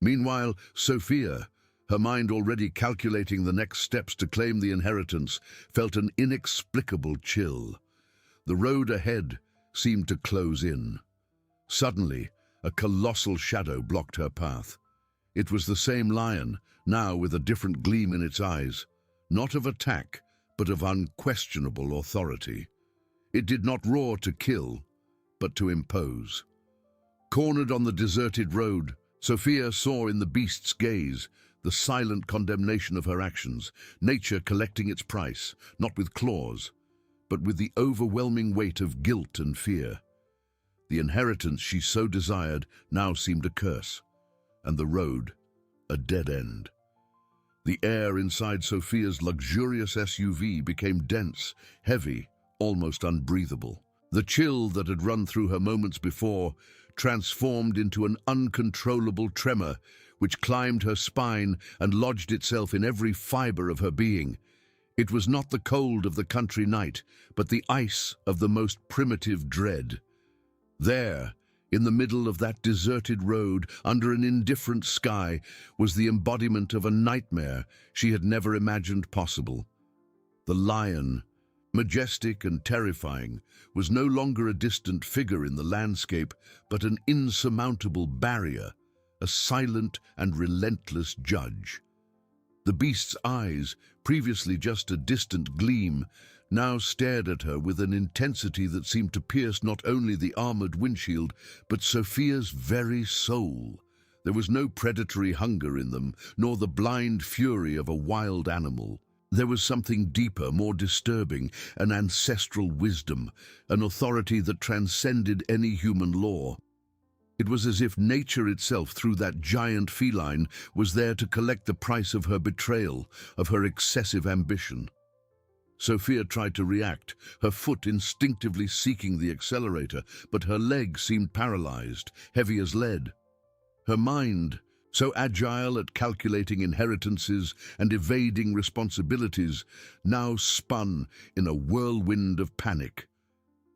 Meanwhile, Sophia, her mind already calculating the next steps to claim the inheritance, felt an inexplicable chill. The road ahead seemed to close in. Suddenly, a colossal shadow blocked her path. It was the same lion, now with a different gleam in its eyes, not of attack, but of unquestionable authority. It did not roar to kill, but to impose. Cornered on the deserted road, Sophia saw in the beast's gaze the silent condemnation of her actions, nature collecting its price, not with claws, but with the overwhelming weight of guilt and fear. The inheritance she so desired now seemed a curse, and the road a dead end. The air inside Sophia's luxurious SUV became dense, heavy, almost unbreathable. The chill that had run through her moments before transformed into an uncontrollable tremor which climbed her spine and lodged itself in every fiber of her being. It was not the cold of the country night, but the ice of the most primitive dread. There, in the middle of that deserted road, under an indifferent sky, was the embodiment of a nightmare she had never imagined possible. The lion, majestic and terrifying, was no longer a distant figure in the landscape, but an insurmountable barrier, a silent and relentless judge. The beast's eyes, previously just a distant gleam, now stared at her with an intensity that seemed to pierce not only the armored windshield, but Sophia's very soul. There was no predatory hunger in them, nor the blind fury of a wild animal. There was something deeper, more disturbing, an ancestral wisdom, an authority that transcended any human law. It was as if nature itself, through that giant feline, was there to collect the price of her betrayal, of her excessive ambition. Sophia tried to react, her foot instinctively seeking the accelerator, but her leg seemed paralyzed, heavy as lead. Her mind, so agile at calculating inheritances and evading responsibilities, now spun in a whirlwind of panic.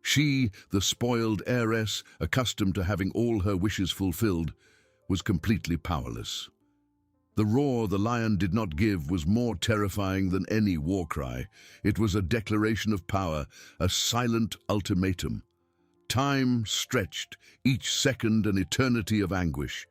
She, the spoiled heiress, accustomed to having all her wishes fulfilled, was completely powerless. The roar the lion did not give was more terrifying than any war cry. It was a declaration of power, a silent ultimatum. Time stretched, each second an eternity of anguish.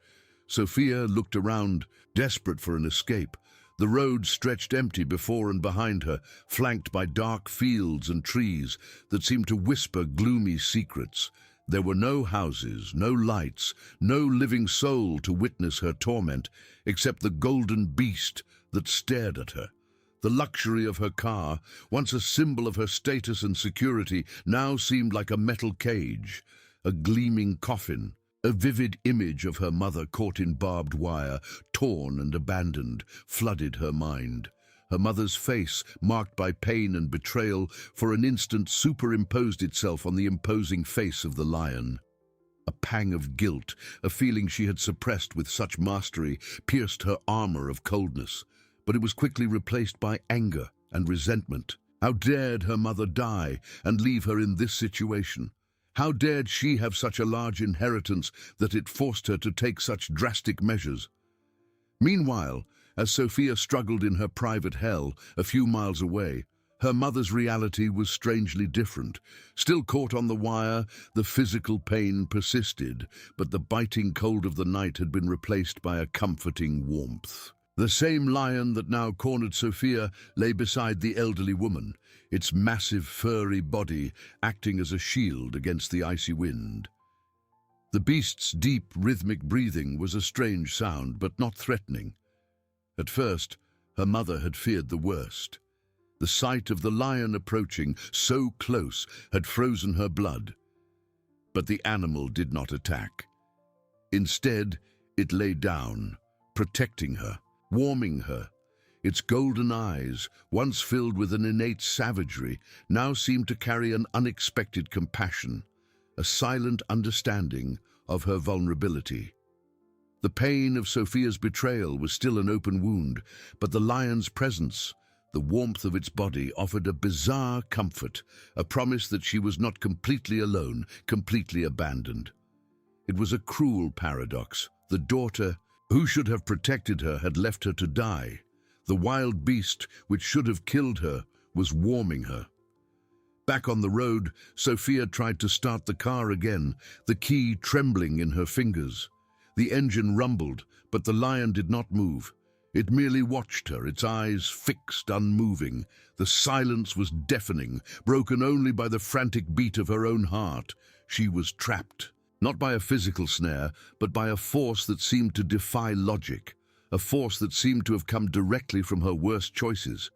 Sophia looked around, desperate for an escape. The road stretched empty before and behind her, flanked by dark fields and trees that seemed to whisper gloomy secrets. There were no houses, no lights, no living soul to witness her torment, except the golden beast that stared at her. The luxury of her car, once a symbol of her status and security, now seemed like a metal cage, a gleaming coffin. A vivid image of her mother caught in barbed wire, torn and abandoned, flooded her mind. Her mother's face, marked by pain and betrayal, for an instant superimposed itself on the imposing face of the lion. A pang of guilt, a feeling she had suppressed with such mastery, pierced her armor of coldness, but it was quickly replaced by anger and resentment. How dared her mother die and leave her in this situation? How dared she have such a large inheritance that it forced her to take such drastic measures? Meanwhile, as Sophia struggled in her private hell a few miles away, her mother's reality was strangely different. Still caught on the wire, the physical pain persisted, but the biting cold of the night had been replaced by a comforting warmth. The same lion that now cornered Sophia lay beside the elderly woman, its massive furry body acting as a shield against the icy wind. The beast's deep, rhythmic breathing was a strange sound, but not threatening. At first, her mother had feared the worst. The sight of the lion approaching so close had frozen her blood. But the animal did not attack. Instead, it lay down, protecting her, warming her. Its golden eyes, once filled with an innate savagery, now seemed to carry an unexpected compassion, a silent understanding of her vulnerability. The pain of Sophia's betrayal was still an open wound, but the lion's presence, the warmth of its body, offered a bizarre comfort, a promise that she was not completely alone, completely abandoned. It was a cruel paradox, the daughter Who should have protected her had left her to die. The wild beast, which should have killed her, was warming her. Back on the road, Sophia tried to start the car again, the key trembling in her fingers. The engine rumbled, but the lion did not move. It merely watched her, its eyes fixed, unmoving. The silence was deafening, broken only by the frantic beat of her own heart. She was trapped, not by a physical snare, but by a force that seemed to defy logic, a force that seemed to have come directly from her worst choices.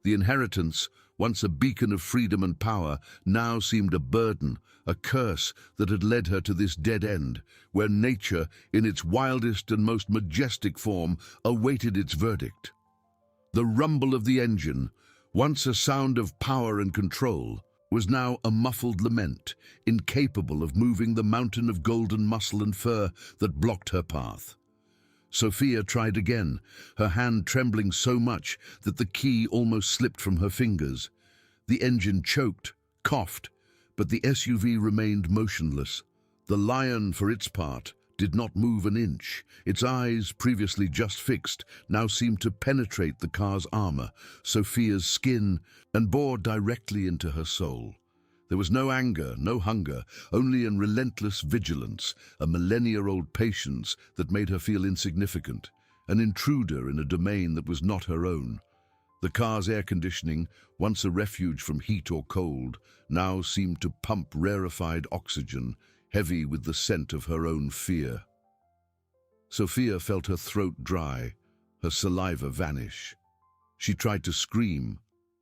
The inheritance, once a beacon of freedom and power, now seemed a burden, a curse that had led her to this dead end, where nature, in its wildest and most majestic form, awaited its verdict. The rumble of the engine, once a sound of power and control, was now a muffled lament, incapable of moving the mountain of golden muscle and fur that blocked her path. Sophia tried again, her hand trembling so much that the key almost slipped from her fingers. The engine choked, coughed, but the SUV remained motionless. The lion, for its part, did not move an inch. Its eyes, previously just fixed, now seemed to penetrate the car's armor, Sophia's skin, and bore directly into her soul. There was no anger, no hunger, only a relentless vigilance, a millennia-old patience that made her feel insignificant, an intruder in a domain that was not her own. The car's air conditioning, once a refuge from heat or cold, now seemed to pump rarefied oxygen, heavy with the scent of her own fear. Sophia felt her throat dry, her saliva vanish. She tried to scream,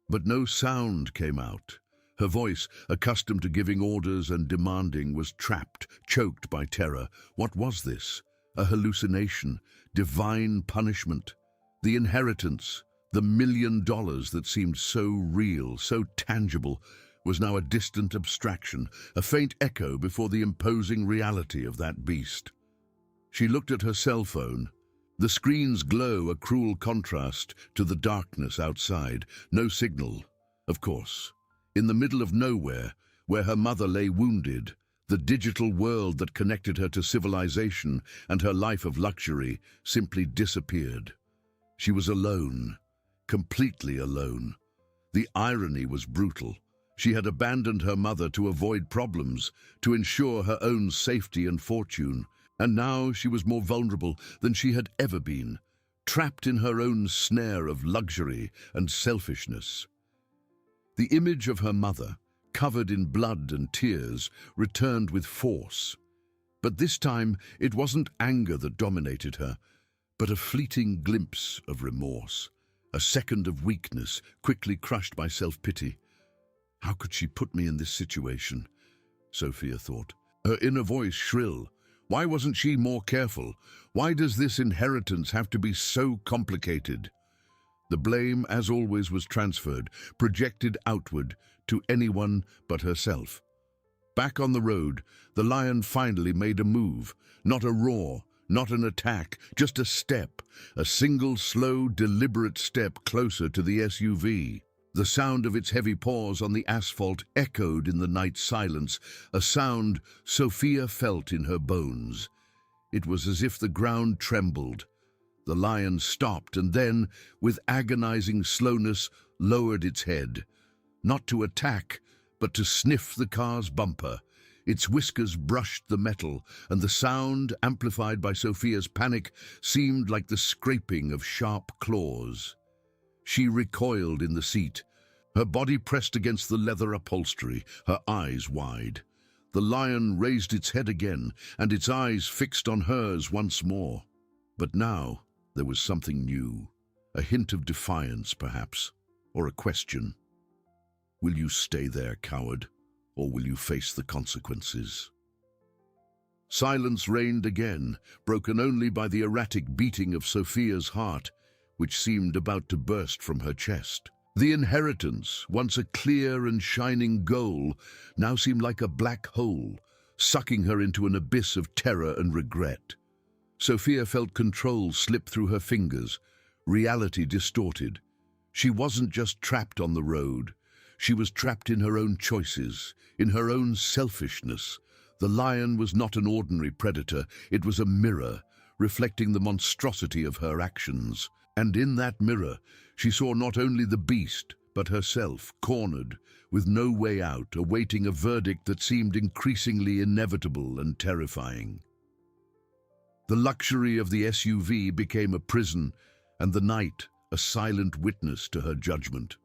but no sound came out. Her voice, accustomed to giving orders and demanding, was trapped, choked by terror. What was this? A hallucination? Divine punishment? The inheritance, the $1 million that seemed so real, so tangible, was now a distant abstraction, a faint echo before the imposing reality of that beast. She looked at her cell phone. The screen's glow a cruel contrast to the darkness outside. No signal, of course. In the middle of nowhere, where her mother lay wounded, the digital world that connected her to civilization and her life of luxury simply disappeared. She was alone, completely alone. The irony was brutal. She had abandoned her mother to avoid problems, to ensure her own safety and fortune, and now she was more vulnerable than she had ever been, trapped in her own snare of luxury and selfishness. The image of her mother, covered in blood and tears, returned with force. But this time it wasn't anger that dominated her, but a fleeting glimpse of remorse, a second of weakness quickly crushed by self-pity. How could she put me in this situation? Sophia thought, her inner voice shrill. Why wasn't she more careful? Why does this inheritance have to be so complicated? The blame, as always, was transferred, projected outward, to anyone but herself. Back on the road, the lion finally made a move, not a roar, not an attack, just a step, a single, slow, deliberate step closer to the SUV. The sound of its heavy paws on the asphalt echoed in the night silence, a sound Sophia felt in her bones. It was as if the ground trembled. The lion stopped and then, with agonizing slowness, lowered its head. Not to attack, but to sniff the car's bumper. Its whiskers brushed the metal, and the sound, amplified by Sophia's panic, seemed like the scraping of sharp claws. She recoiled in the seat, her body pressed against the leather upholstery, her eyes wide. The lion raised its head again, and its eyes fixed on hers once more. But now there was something new, a hint of defiance, perhaps, or a question. Will you stay there, coward, or will you face the consequences? Silence reigned again, broken only by the erratic beating of Sophia's heart, which seemed about to burst from her chest. The inheritance, once a clear and shining goal, now seemed like a black hole, sucking her into an abyss of terror and regret. Sophia felt control slip through her fingers, reality distorted. She wasn't just trapped on the road. She was trapped in her own choices, in her own selfishness. The lion was not an ordinary predator. It was a mirror, reflecting the monstrosity of her actions. And in that mirror, she saw not only the beast, but herself, cornered, with no way out, awaiting a verdict that seemed increasingly inevitable and terrifying. The luxury of the SUV became a prison, and the night a silent witness to her judgment.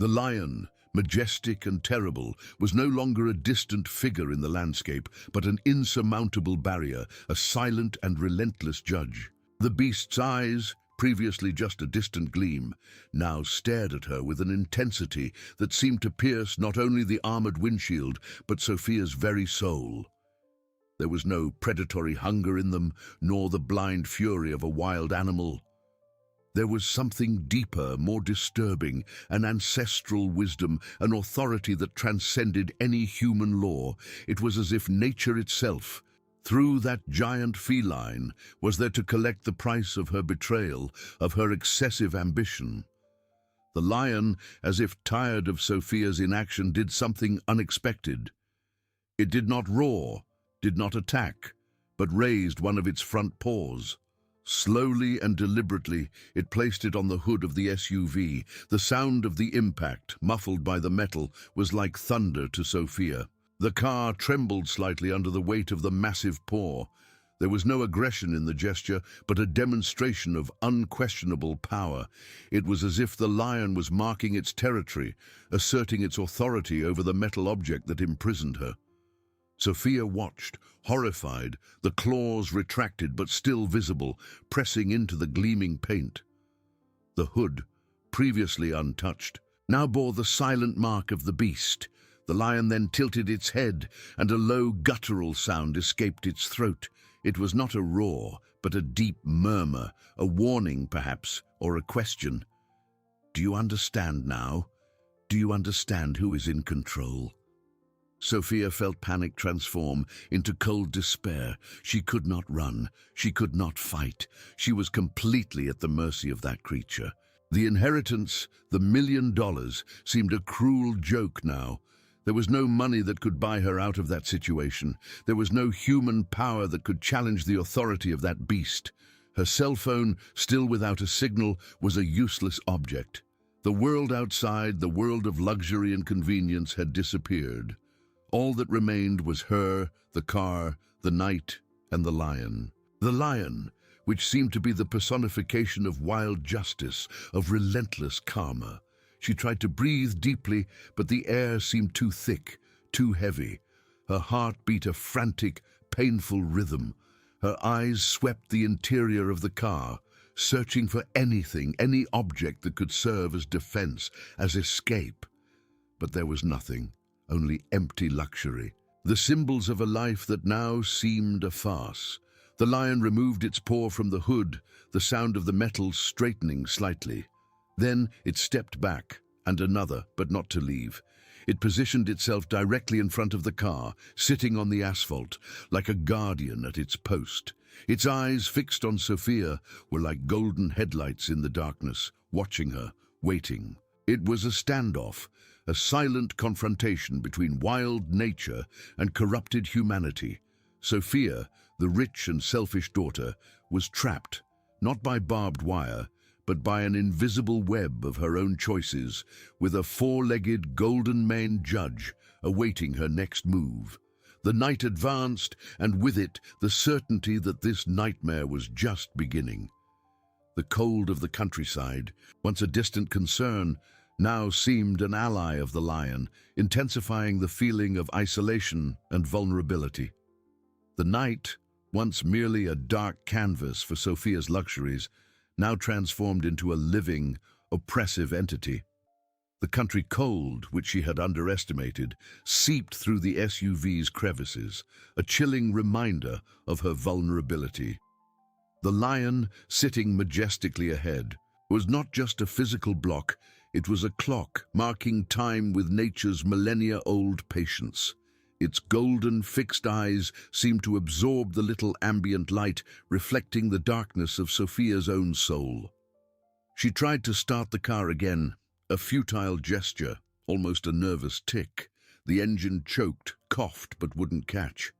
The lion, majestic and terrible, was no longer a distant figure in the landscape, but an insurmountable barrier, a silent and relentless judge. The beast's eyes, previously just a distant gleam, now stared at her with an intensity that seemed to pierce not only the armored windshield, but Sophia's very soul. There was no predatory hunger in them, nor the blind fury of a wild animal. There was something deeper, more disturbing, an ancestral wisdom, an authority that transcended any human law. It was as if nature itself, through that giant feline, was there to collect the price of her betrayal, of her excessive ambition. The lion, as if tired of Sophia's inaction, did something unexpected. It did not roar, did not attack, but raised one of its front paws. Slowly and deliberately, it placed it on the hood of the SUV. The sound of the impact, muffled by the metal, was like thunder to Sophia. The car trembled slightly under the weight of the massive paw. There was no aggression in the gesture, but a demonstration of unquestionable power. It was as if the lion was marking its territory, asserting its authority over the metal object that imprisoned her. Sophia watched, horrified, the claws retracted but still visible, pressing into the gleaming paint. The hood, previously untouched, now bore the silent mark of the beast. The lion then tilted its head, and a low guttural sound escaped its throat. It was not a roar, but a deep murmur, a warning perhaps, or a question. "Do you understand now? Do you understand who is in control?" Sophia felt panic transform into cold despair. She could not run. She could not fight. She was completely at the mercy of that creature. The inheritance, the $1 million, seemed a cruel joke now. There was no money that could buy her out of that situation. There was no human power that could challenge the authority of that beast. Her cell phone, still without a signal, was a useless object. The world outside, the world of luxury and convenience, had disappeared. All that remained was her, the car, the night, and the lion. The lion, which seemed to be the personification of wild justice, of relentless karma. She tried to breathe deeply, but the air seemed too thick, too heavy. Her heart beat a frantic, painful rhythm. Her eyes swept the interior of the car, searching for anything, any object that could serve as defense, as escape. But there was nothing, only empty luxury. The symbols of a life that now seemed a farce. The lion removed its paw from the hood, the sound of the metal straightening slightly. Then it stepped back, and another, but not to leave. It positioned itself directly in front of the car, sitting on the asphalt, like a guardian at its post. Its eyes, fixed on Sophia, were like golden headlights in the darkness, watching her, waiting. It was a standoff, a silent confrontation between wild nature and corrupted humanity. Sophia, the rich and selfish daughter, was trapped, not by barbed wire, but by an invisible web of her own choices, with a four-legged, golden-maned judge awaiting her next move. The night advanced, and with it the certainty that this nightmare was just beginning. The cold of the countryside, once a distant concern, now seemed an ally of the lion, intensifying the feeling of isolation and vulnerability. The night, once merely a dark canvas for Sophia's luxuries, now transformed into a living, oppressive entity. The country cold, which she had underestimated, seeped through the SUV's crevices, a chilling reminder of her vulnerability. The lion, sitting majestically ahead, was not just a physical block, it was a clock marking time with nature's millennia-old patience. Its golden, fixed eyes seemed to absorb the little ambient light, reflecting the darkness of Sophia's own soul. She tried to start the car again, a futile gesture, almost a nervous tick. The engine choked, coughed, but wouldn't catch.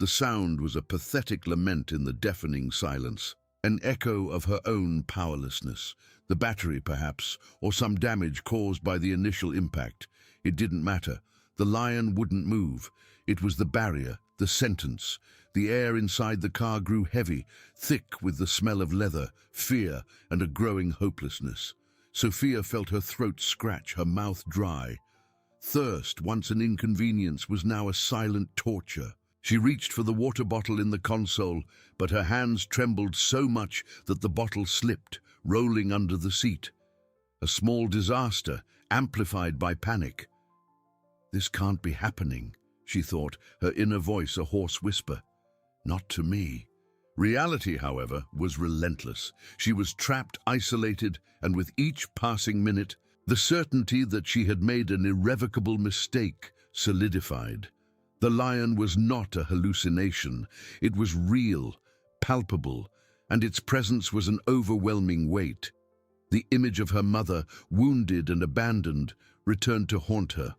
The The sound was a pathetic lament in the deafening silence, an echo of her own powerlessness. The battery, perhaps, or some damage caused by the initial impact. It didn't matter. The lion wouldn't move. It was the barrier, the sentence. The air inside the car grew heavy, thick with the smell of leather, fear, and a growing hopelessness. Sophia felt her throat scratch, her mouth dry. Thirst, once an inconvenience, was now a silent torture. She reached for the water bottle in the console, but her hands trembled so much that the bottle slipped, rolling under the seat. A small disaster, amplified by panic. This can't be happening, she thought, her inner voice a hoarse whisper. Not to me. Reality, however, was relentless. She was trapped, isolated, and with each passing minute, the certainty that she had made an irrevocable mistake solidified. The lion was not a hallucination. It was real, palpable, and its presence was an overwhelming weight. The image of her mother, wounded and abandoned, returned to haunt her,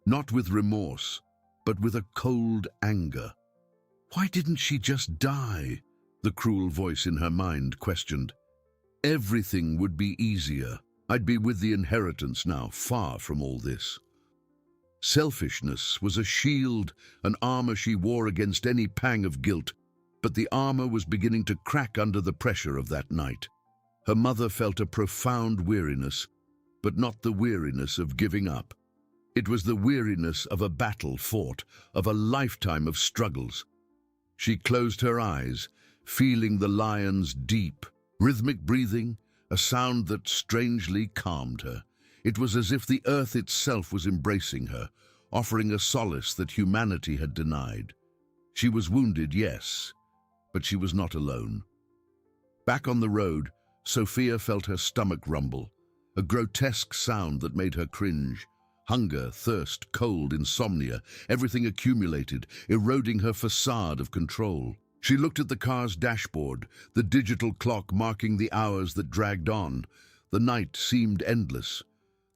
not with remorse, but with a cold anger. Why didn't she just die? The cruel voice in her mind questioned. Everything would be easier. I'd be with the inheritance now, far from all this. Selfishness was a shield, an armor she wore against any pang of guilt, but the armor was beginning to crack under the pressure of that night. Her mother felt a profound weariness, but not the weariness of giving up. It was the weariness of a battle fought, of a lifetime of struggles. She closed her eyes, feeling the lion's deep, rhythmic breathing, a sound that strangely calmed her. It was as if the earth itself was embracing her, offering a solace that humanity had denied. She was wounded, yes, but she was not alone. Back on the road, Sophia felt her stomach rumble, a grotesque sound that made her cringe. Hunger, thirst, cold, insomnia, everything accumulated, eroding her facade of control. She looked at the car's dashboard, the digital clock marking the hours that dragged on. The night seemed endless.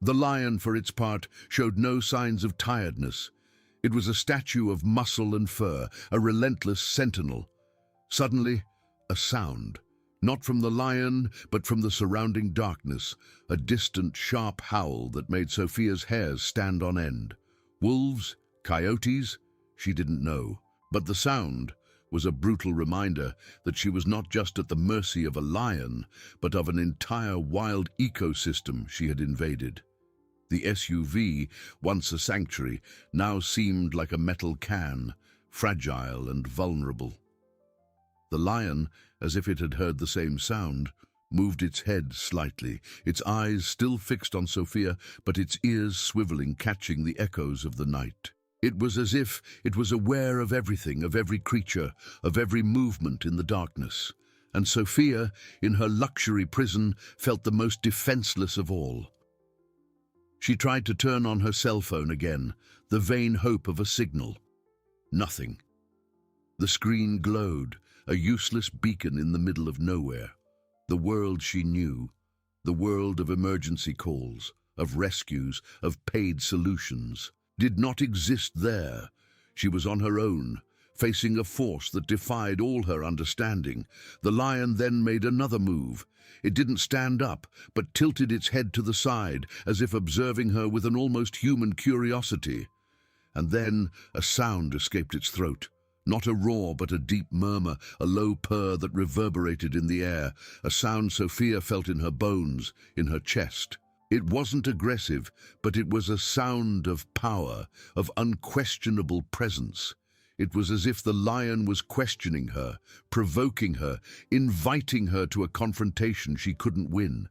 The lion, for its part, showed no signs of tiredness. It was a statue of muscle and fur, a relentless sentinel. Suddenly, a sound. Not from the lion, but from the surrounding darkness, a distant, sharp howl that made Sophia's hairs stand on end. Wolves? Coyotes? She didn't know. But the sound was a brutal reminder that she was not just at the mercy of a lion, but of an entire wild ecosystem she had invaded. The SUV, once a sanctuary, now seemed like a metal can, fragile and vulnerable. The lion, as if it had heard the same sound, moved its head slightly, its eyes still fixed on Sophia, but its ears swiveling, catching the echoes of the night. It was as if it was aware of everything, of every creature, of every movement in the darkness. And Sophia, in her luxury prison, felt the most defenseless of all. She tried to turn on her cell phone again, the vain hope of a signal. Nothing. The screen glowed, a useless beacon in the middle of nowhere. The world she knew, the world of emergency calls, of rescues, of paid solutions, did not exist there. She was on her own, facing a force that defied all her understanding. The lion then made another move. It didn't stand up, but tilted its head to the side, as if observing her with an almost human curiosity. And then a sound escaped its throat. Not a roar, but a deep murmur, a low purr that reverberated in the air, a sound Sophia felt in her bones, in her chest. It wasn't aggressive, but it was a sound of power, of unquestionable presence. It was as if the lion was questioning her, provoking her, inviting her to a confrontation she couldn't win.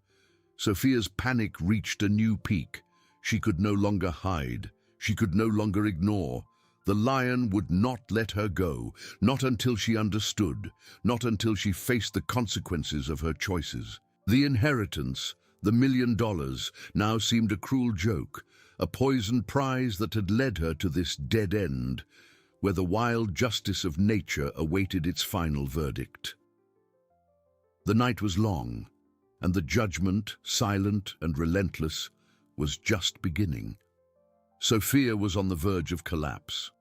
Sophia's panic reached a new peak. She could no longer hide. She could no longer ignore. The lion would not let her go, not until she understood, not until she faced the consequences of her choices. The inheritance, the $1 million, now seemed a cruel joke, a poisoned prize that had led her to this dead end, where the wild justice of nature awaited its final verdict. The night was long, and the judgment, silent and relentless, was just beginning. Sophia was on the verge of collapse.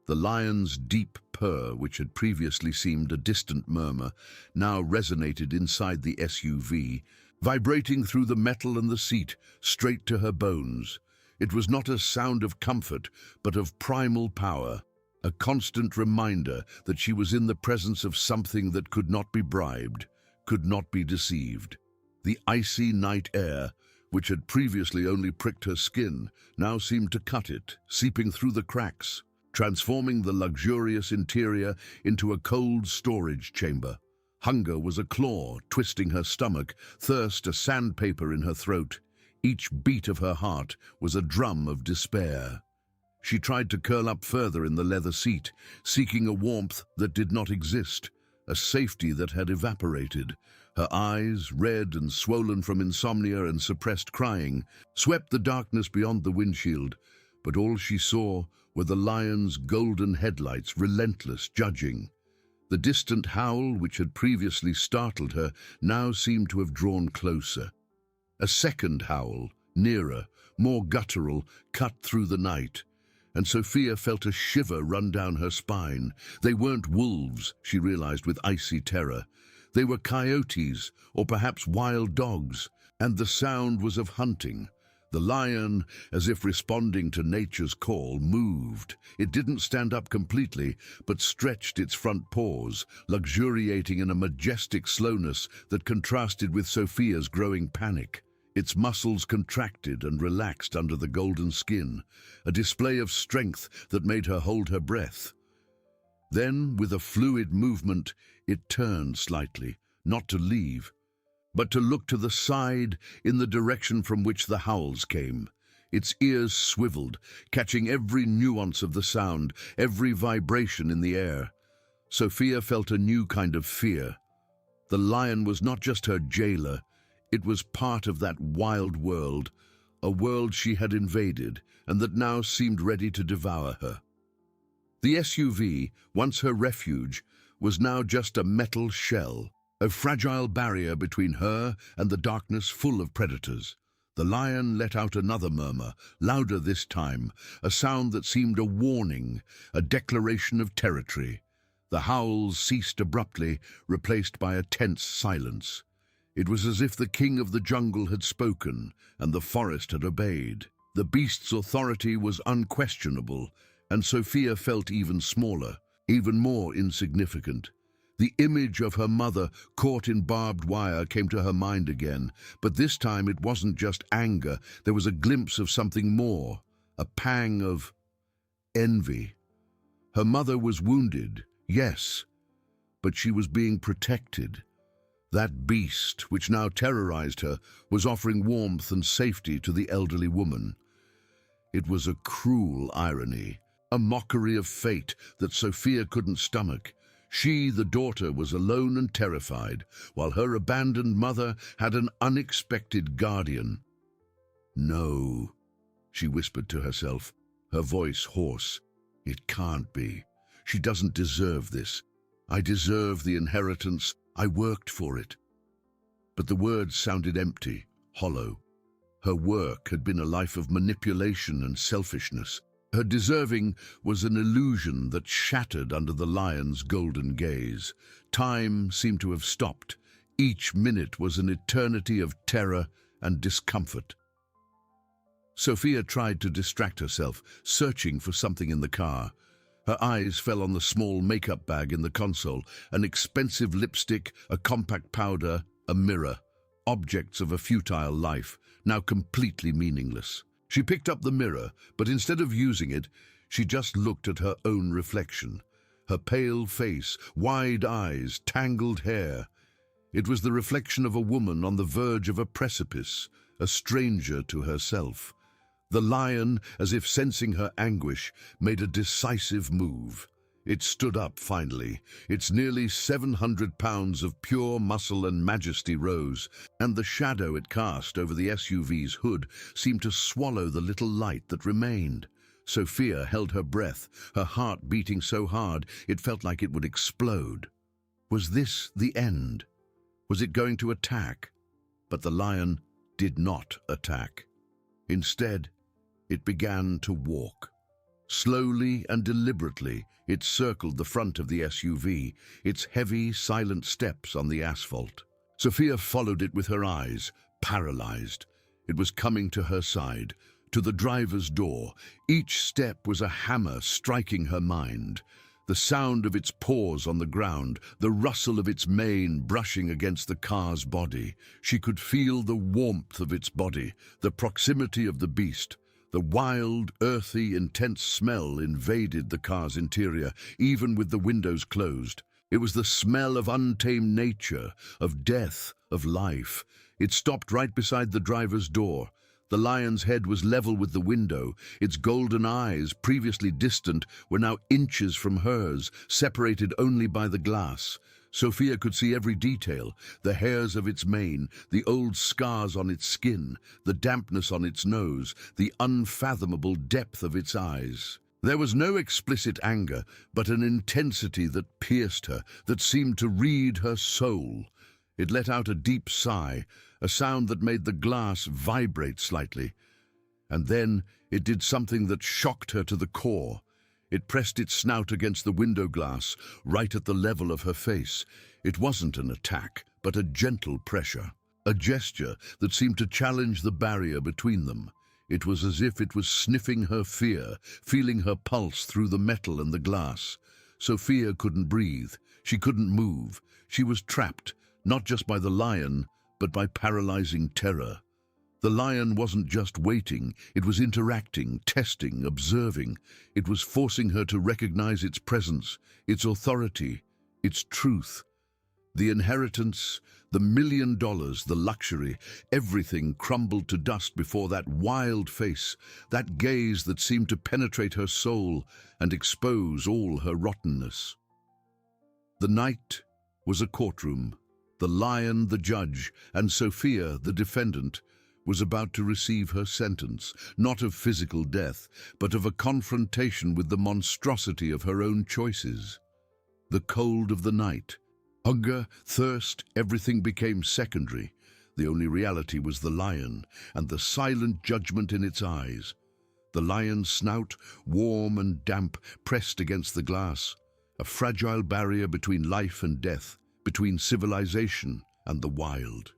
The lion's deep purr, which had previously seemed a distant murmur, now resonated inside the SUV, vibrating through the metal and the seat, straight to her bones. It was not a sound of comfort, but of primal power, a constant reminder that she was in the presence of something that could not be bribed, could not be deceived. The icy night air, which had previously only pricked her skin, now seemed to cut it, seeping through the cracks, transforming the luxurious interior into a cold storage chamber. Hunger was a claw twisting her stomach, thirst a sandpaper in her throat. Each beat of her heart was a drum of despair. She tried to curl up further in the leather seat, seeking a warmth that did not exist, a safety that had evaporated. Her eyes, red and swollen from insomnia and suppressed crying, swept the darkness beyond the windshield, but all she saw were the lion's golden headlights, relentless, judging. The distant howl, which had previously startled her, now seemed to have drawn closer. A second howl, nearer, more guttural, cut through the night, and Sophia felt a shiver run down her spine. They weren't wolves, she realized with icy terror. They were coyotes, or perhaps wild dogs, and the sound was of hunting. The lion, as if responding to nature's call, moved. It didn't stand up completely, but stretched its front paws, luxuriating in a majestic slowness that contrasted with Sophia's growing panic. Its muscles contracted and relaxed under the golden skin, a display of strength that made her hold her breath. Then, with a fluid movement, it turned slightly, not to leave, but to look to the side in the direction from which the howls came. Its ears swiveled, catching every nuance of the sound, every vibration in the air. Sophia felt a new kind of fear. The lion was not just her jailer, it was part of that wild world, a world she had invaded and that now seemed ready to devour her. The SUV, once her refuge, was now just a metal shell, a fragile barrier between her and the darkness full of predators. The lion let out another murmur, louder this time, a sound that seemed a warning, a declaration of territory. The howls ceased abruptly, replaced by a tense silence. It was as if the king of the jungle had spoken and the forest had obeyed. The beast's authority was unquestionable, and Sophia felt even smaller, even more insignificant. The image of her mother caught in barbed wire came to her mind again, but this time it wasn't just anger. There was a glimpse of something more, a pang of envy. Her mother was wounded, yes, but she was being protected. That beast, which now terrorized her, was offering warmth and safety to the elderly woman. It was a cruel irony, a mockery of fate that Sophia couldn't stomach. She, the daughter, was alone and terrified, while her abandoned mother had an unexpected guardian. "No," she whispered to herself, her voice hoarse. "It can't be. She doesn't deserve this. I deserve the inheritance. I worked for it." But the words sounded empty, hollow. Her work had been a life of manipulation and selfishness. Her deserving was an illusion that shattered under the lion's golden gaze. Time seemed to have stopped. Each minute was an eternity of terror and discomfort. Sophia tried to distract herself, searching for something in the car. Her eyes fell on the small makeup bag in the console, an expensive lipstick, a compact powder, a mirror. Objects of a futile life, now completely meaningless. She picked up the mirror, but instead of using it, she just looked at her own reflection. Her pale face, wide eyes, tangled hair. It was the reflection of a woman on the verge of a precipice, a stranger to herself. The lion, as if sensing her anguish, made a decisive move. It stood up finally. Its nearly 700 pounds of pure muscle and majesty rose, and the shadow it cast over the SUV's hood seemed to swallow the little light that remained. Sophia held her breath, her heart beating so hard it felt like it would explode. Was this the end? Was it going to attack? But the lion did not attack. Instead, it began to walk, Slowly and deliberately, it circled the front of the SUV, its heavy, silent steps on the asphalt. Sophia followed it with her eyes, paralyzed. It was coming to her side, to the driver's door. Each step was a hammer striking her mind. The sound of its paws on the ground, the rustle of its mane brushing against the car's body. She could feel the warmth of its body, the proximity of the beast. The wild, earthy, intense smell invaded the car's interior, even with the windows closed. It was the smell of untamed nature, of death, of life. It stopped right beside the driver's door. The lion's head was level with the window. Its golden eyes, previously distant, were now inches from hers, separated only by the glass. Sophia could see every detail, the hairs of its mane, the old scars on its skin, the dampness on its nose, the unfathomable depth of its eyes. There was no explicit anger, but an intensity that pierced her, that seemed to read her soul. It let out a deep sigh, a sound that made the glass vibrate slightly. And then it did something that shocked her to the core. It pressed its snout against the window glass, right at the level of her face. It wasn't an attack, but a gentle pressure, a gesture that seemed to challenge the barrier between them. It was as if it was sniffing her fear, feeling her pulse through the metal and the glass. Sophia couldn't breathe. She couldn't move. She was trapped, not just by the lion, but by paralyzing terror. The lion wasn't just waiting, it was interacting, testing, observing. It was forcing her to recognize its presence, its authority, its truth. The inheritance, the $1 million, the luxury, everything crumbled to dust before that wild face, that gaze that seemed to penetrate her soul and expose all her rottenness. The night was a courtroom. The lion, the judge, and Sophia, the defendant, was about to receive her sentence, not of physical death, but of a confrontation with the monstrosity of her own choices. The cold of the night, hunger, thirst, everything became secondary. The only reality was the lion, and the silent judgment in its eyes. The lion's snout, warm and damp, pressed against the glass, a fragile barrier between life and death, between civilization and the wild.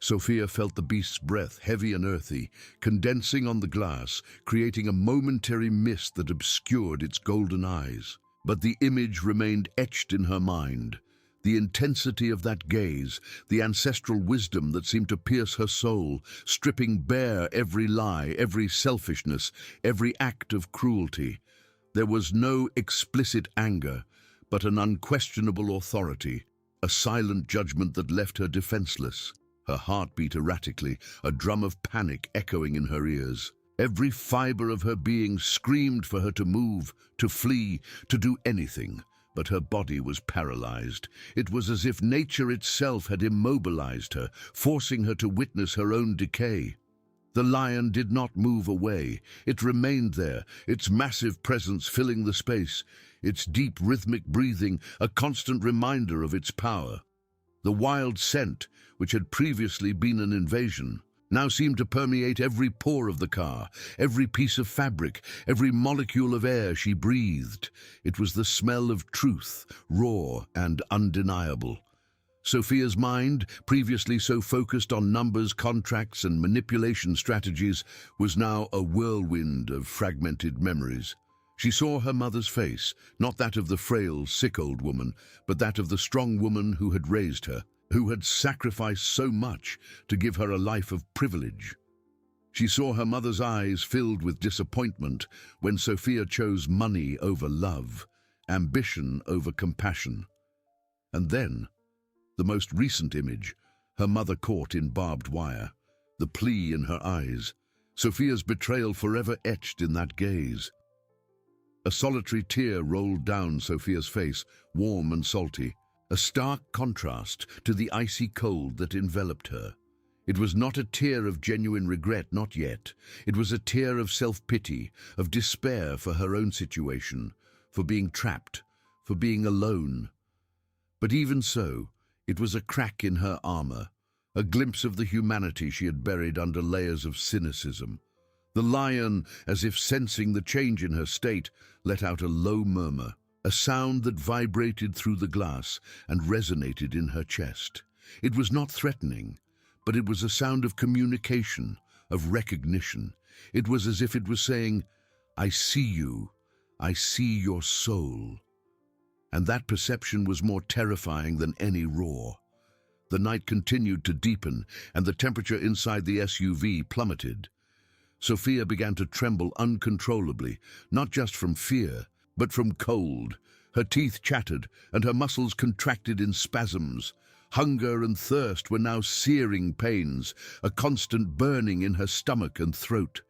Sophia felt the beast's breath, heavy and earthy, condensing on the glass, creating a momentary mist that obscured its golden eyes. But the image remained etched in her mind. The intensity of that gaze, the ancestral wisdom that seemed to pierce her soul, stripping bare every lie, every selfishness, every act of cruelty. There was no explicit anger, but an unquestionable authority, a silent judgment that left her defenseless. Her heart beat erratically, a drum of panic echoing in her ears. Every fiber of her being screamed for her to move, to flee, to do anything, but her body was paralyzed. It was as if nature itself had immobilized her, forcing her to witness her own decay. The lion did not move away. It remained there, its massive presence filling the space, its deep rhythmic breathing a constant reminder of its power. The wild scent, which had previously been an invasion, now seemed to permeate every pore of the car, every piece of fabric, every molecule of air she breathed. It was the smell of truth, raw and undeniable. Sophia's mind, previously so focused on numbers, contracts, and manipulation strategies, was now a whirlwind of fragmented memories. She saw her mother's face, not that of the frail, sick old woman, but that of the strong woman who had raised her, who had sacrificed so much to give her a life of privilege. She saw her mother's eyes filled with disappointment when Sophia chose money over love, ambition over compassion. And then, the most recent image, her mother caught in barbed wire, the plea in her eyes, Sophia's betrayal forever etched in that gaze. A solitary tear rolled down Sophia's face, warm and salty, a stark contrast to the icy cold that enveloped her. It was not a tear of genuine regret, not yet. It was a tear of self-pity, of despair for her own situation, for being trapped, for being alone. But even so, it was a crack in her armor, a glimpse of the humanity she had buried under layers of cynicism. The lion, as if sensing the change in her state, let out a low murmur, a sound that vibrated through the glass and resonated in her chest. It was not threatening, but it was a sound of communication, of recognition. It was as if it was saying, "I see you. I see your soul." And that perception was more terrifying than any roar. The night continued to deepen, and the temperature inside the SUV plummeted. Sophia began to tremble uncontrollably, not just from fear, but from cold. Her teeth chattered, and her muscles contracted in spasms. Hunger and thirst were now searing pains, a constant burning in her stomach and throat.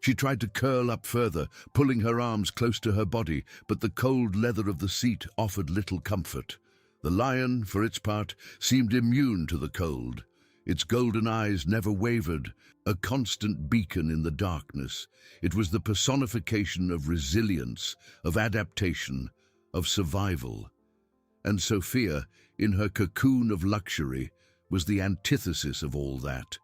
She tried to curl up further, pulling her arms close to her body, but the cold leather of the seat offered little comfort. The lion, for its part, seemed immune to the cold. Its golden eyes never wavered, a constant beacon in the darkness. It was the personification of resilience, of adaptation, of survival. And Sophia, in her cocoon of luxury, was the antithesis of all that.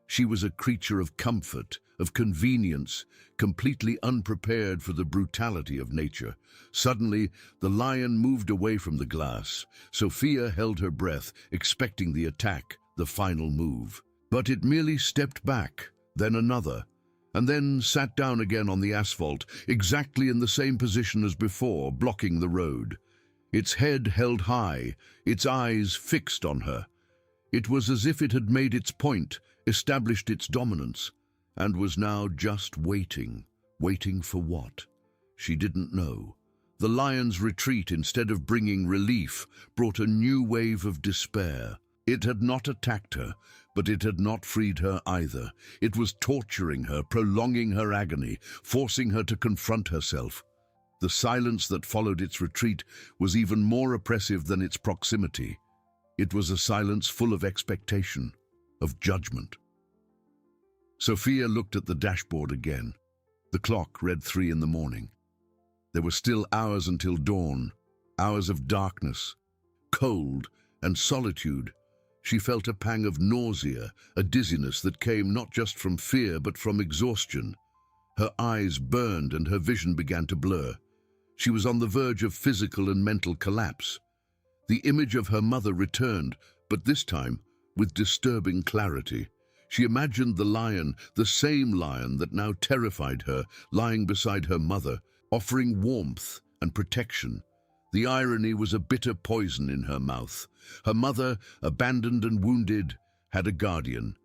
She was a creature of comfort, of convenience, completely unprepared for the brutality of nature. Suddenly, the lion moved away from the glass. Sophia held her breath, expecting the attack, the final move. But it merely stepped back, then another, and then sat down again on the asphalt, exactly in the same position as before, blocking the road. Its head held high, its eyes fixed on her. It was as if it had made its point, established its dominance, and was now just waiting. Waiting for what? She didn't know. The lion's retreat, instead of bringing relief, brought a new wave of despair. It had not attacked her, but it had not freed her either. It was torturing her, prolonging her agony, forcing her to confront herself. The silence that followed its retreat was even more oppressive than its proximity. It was a silence full of expectation, of judgment. Sophia looked at the dashboard again. The clock read 3 in the morning. There were still hours until dawn, hours of darkness, cold, and solitude. She felt a pang of nausea, a dizziness that came not just from fear but from exhaustion. Her eyes burned and her vision began to blur. She was on the verge of physical and mental collapse. The image of her mother returned, but this time with disturbing clarity. She imagined the lion, the same lion that now terrified her, lying beside her mother, offering warmth and protection. The irony was a bitter poison in her mouth. Her mother, abandoned and wounded, had a guardian.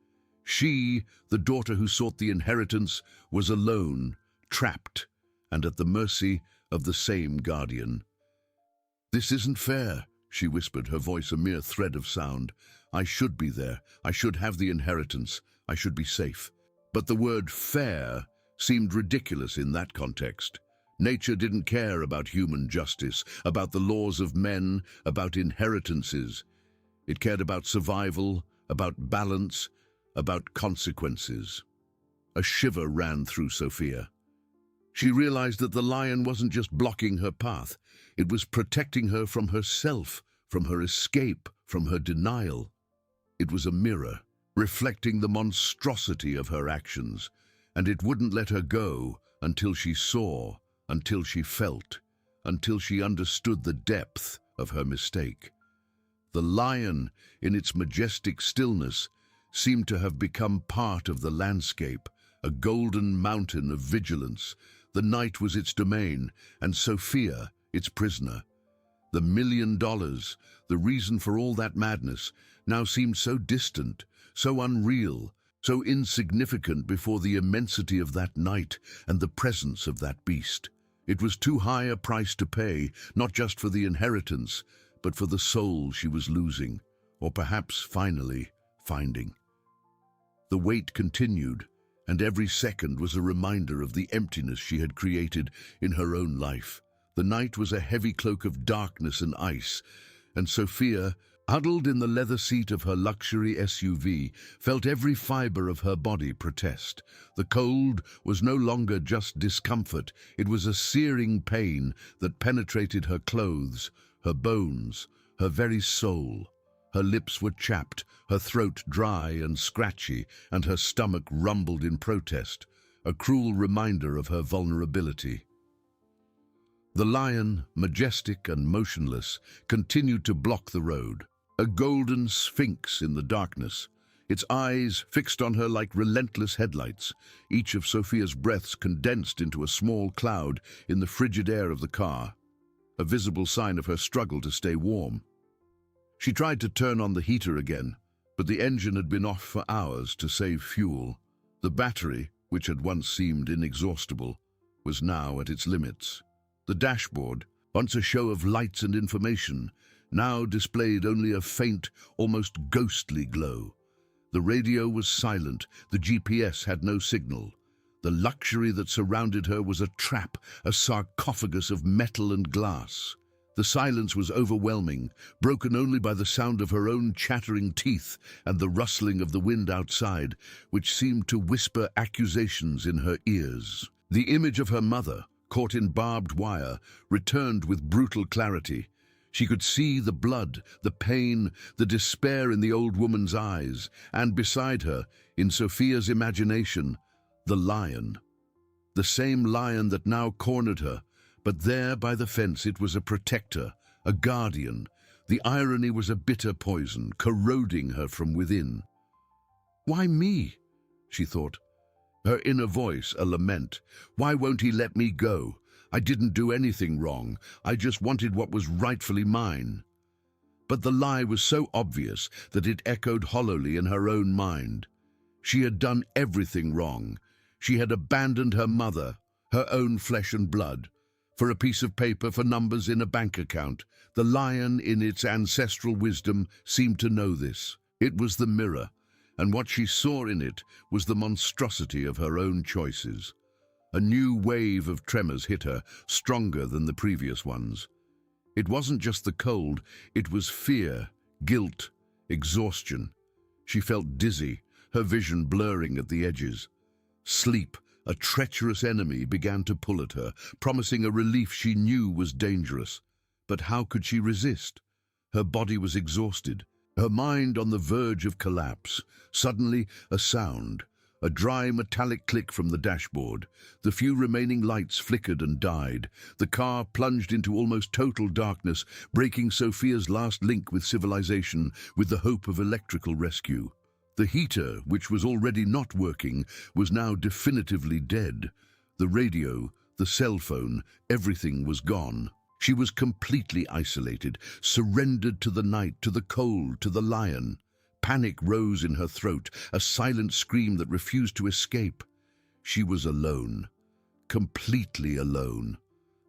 She, the daughter who sought the inheritance, was alone, trapped, and at the mercy of the same guardian. "This isn't fair," she whispered, her voice a mere thread of sound. "I should be there. I should have the inheritance. I should be safe." But the word fair seemed ridiculous in that context. Nature didn't care about human justice, about the laws of men, about inheritances. It cared about survival, about balance, about consequences. A shiver ran through Sophia. She realized that the lion wasn't just blocking her path. It was protecting her from herself, from her escape, from her denial. It was a mirror, reflecting the monstrosity of her actions, and it wouldn't let her go until she saw, until she felt, until she understood the depth of her mistake. The lion, in its majestic stillness, seemed to have become part of the landscape, a golden mountain of vigilance. The night was its domain, and Sophia, its prisoner. The $1 million, the reason for all that madness, now seemed so distant, so unreal, so insignificant before the immensity of that night and the presence of that beast. It was too high a price to pay, not just for the inheritance, but for the soul she was losing, or perhaps finally finding. The wait continued, and every second was a reminder of the emptiness she had created in her own life. The night was a heavy cloak of darkness and ice, and Sophia, huddled in the leather seat of her luxury SUV, felt every fiber of her body protest. The cold was no longer just discomfort, it was a searing pain that penetrated her clothes, her bones, her very soul. Her lips were chapped, her throat dry and scratchy, and her stomach rumbled in protest. a cruel reminder of her vulnerability. The lion, majestic and motionless, continued to block the road, a golden sphinx in the darkness, its eyes fixed on her like relentless headlights, each of Sophia's breaths condensed into a small cloud in the frigid air of the car, a visible sign of her struggle to stay warm. She tried to turn on the heater again, but the engine had been off for hours to save fuel. The battery, which had once seemed inexhaustible, was now at its limits. The dashboard, once a show of lights and information, now displayed only a faint, almost ghostly glow. The radio was silent, the GPS had no signal. The luxury that surrounded her was a trap, a sarcophagus of metal and glass. The silence was overwhelming, broken only by the sound of her own chattering teeth and the rustling of the wind outside, which seemed to whisper accusations in her ears. The image of her mother, caught in barbed wire, returned with brutal clarity. She could see the blood, the pain, the despair in the old woman's eyes, and beside her, in Sophia's imagination, the lion. The same lion that now cornered her, but there by the fence it was a protector, a guardian. The irony was a bitter poison, corroding her from within. "Why me?" she thought, her inner voice a lament. "Why won't he let me go? I didn't do anything wrong. I just wanted what was rightfully mine." But the lie was so obvious that it echoed hollowly in her own mind. She had done everything wrong. She had abandoned her mother, her own flesh and blood, for a piece of paper, for numbers in a bank account. The lion, in its ancestral wisdom, seemed to know this. It was the mirror, and what she saw in it was the monstrosity of her own choices. A new wave of tremors hit her, stronger than the previous ones. It wasn't just the cold, it was fear, guilt, exhaustion. She felt dizzy, her vision blurring at the edges. Sleep, a treacherous enemy, began to pull at her, promising a relief she knew was dangerous. But how could she resist? Her body was exhausted, her mind on the verge of collapse. Suddenly, a sound. A dry metallic click from the dashboard. The few remaining lights flickered and died. The car plunged into almost total darkness, breaking Sophia's last link with civilization, with the hope of electrical rescue. The heater, which was already not working, was now definitively dead. The radio, the cell phone, everything was gone. She was completely isolated, surrendered to the night, to the cold, to the lion. Panic rose in her throat, a silent scream that refused to escape. She was alone, completely alone.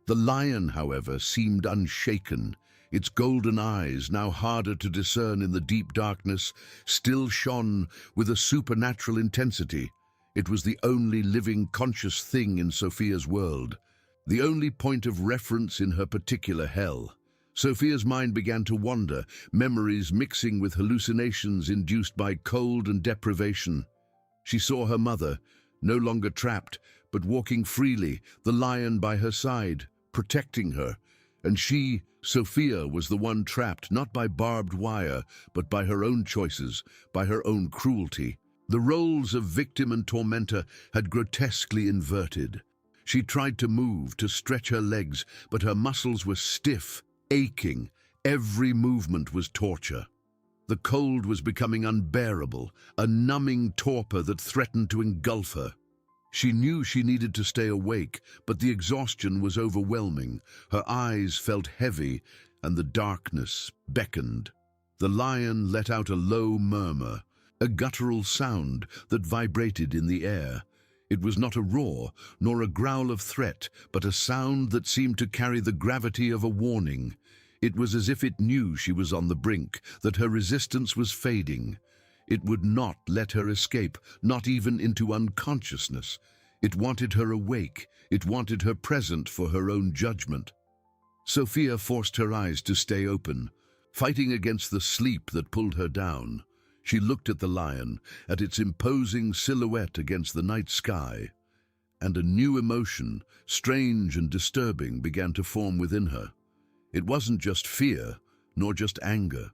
The lion, however, seemed unshaken. Its golden eyes, now harder to discern in the deep darkness, still shone with a supernatural intensity. It was the only living, conscious thing in Sophia's world, the only point of reference in her particular hell. Sophia's mind began to wander, memories mixing with hallucinations induced by cold and deprivation. She saw her mother, no longer trapped, but walking freely, the lion by her side, protecting her. And she, Sophia, was the one trapped, not by barbed wire, but by her own choices, by her own cruelty. The roles of victim and tormentor had grotesquely inverted. She tried to move, to stretch her legs, but her muscles were stiff, aching. Every movement was torture. The cold was becoming unbearable, a numbing torpor that threatened to engulf her. She knew she needed to stay awake, but the exhaustion was overwhelming. Her eyes felt heavy, and the darkness beckoned. The lion let out a low murmur, a guttural sound that vibrated in the air. It was not a roar, nor a growl of threat, but a sound that seemed to carry the gravity of a warning. It was as if it knew she was on the brink, that her resistance was fading. It would not let her escape, not even into unconsciousness. It wanted her awake. It wanted her present for her own judgment. Sophia forced her eyes to stay open, fighting against the sleep that pulled her down. She looked at the lion, at its imposing silhouette against the night sky, and a new emotion, strange and disturbing, began to form within her. It wasn't just fear, nor just anger.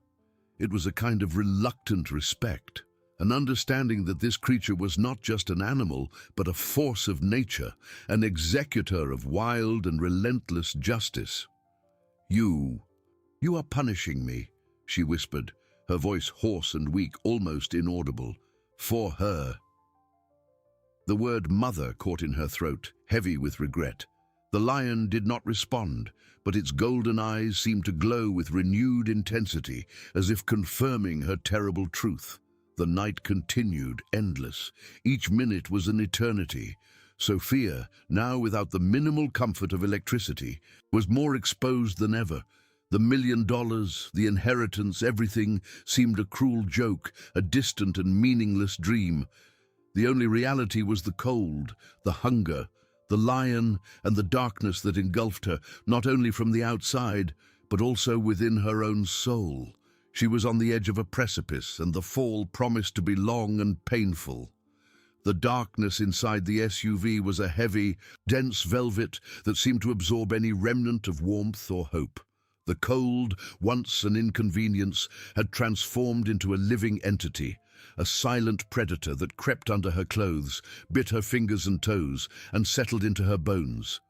It was a kind of reluctant respect, an understanding that this creature was not just an animal, but a force of nature, an executor of wild and relentless justice. You are punishing me," she whispered, her voice hoarse and weak, almost inaudible. "For her." The word mother caught in her throat, heavy with regret. The lion did not respond, but its golden eyes seemed to glow with renewed intensity, as if confirming her terrible truth. The night continued, endless. Each minute was an eternity. Sophia, now without the minimal comfort of electricity, was more exposed than ever. The $1 million, the inheritance, everything seemed a cruel joke, a distant and meaningless dream. The only reality was the cold, the hunger, the lion, and the darkness that engulfed her, not only from the outside, but also within her own soul. She was on the edge of a precipice, and the fall promised to be long and painful. The darkness inside the SUV was a heavy, dense velvet that seemed to absorb any remnant of warmth or hope. The cold, once an inconvenience, had transformed into a living entity, a silent predator that crept under her clothes, bit her fingers and toes, and settled into her bones.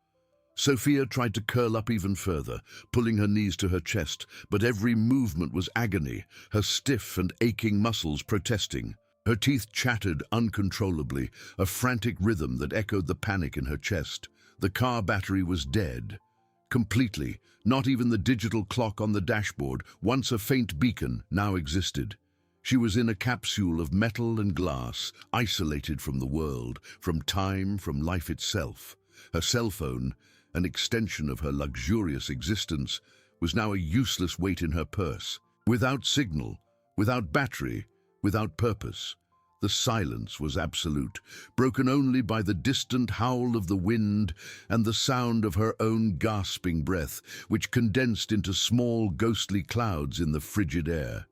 Sophia tried to curl up even further, pulling her knees to her chest, but every movement was agony, her stiff and aching muscles protesting. Her teeth chattered uncontrollably, a frantic rhythm that echoed the panic in her chest. The car battery was dead. Completely, not even the digital clock on the dashboard, once a faint beacon, now existed. She was in a capsule of metal and glass, isolated from the world, from time, from life itself. Her cell phone, an extension of her luxurious existence, was now a useless weight in her purse. Without signal, without battery, without purpose. The silence was absolute, broken only by the distant howl of the wind and the sound of her own gasping breath, which condensed into small ghostly clouds in the frigid air.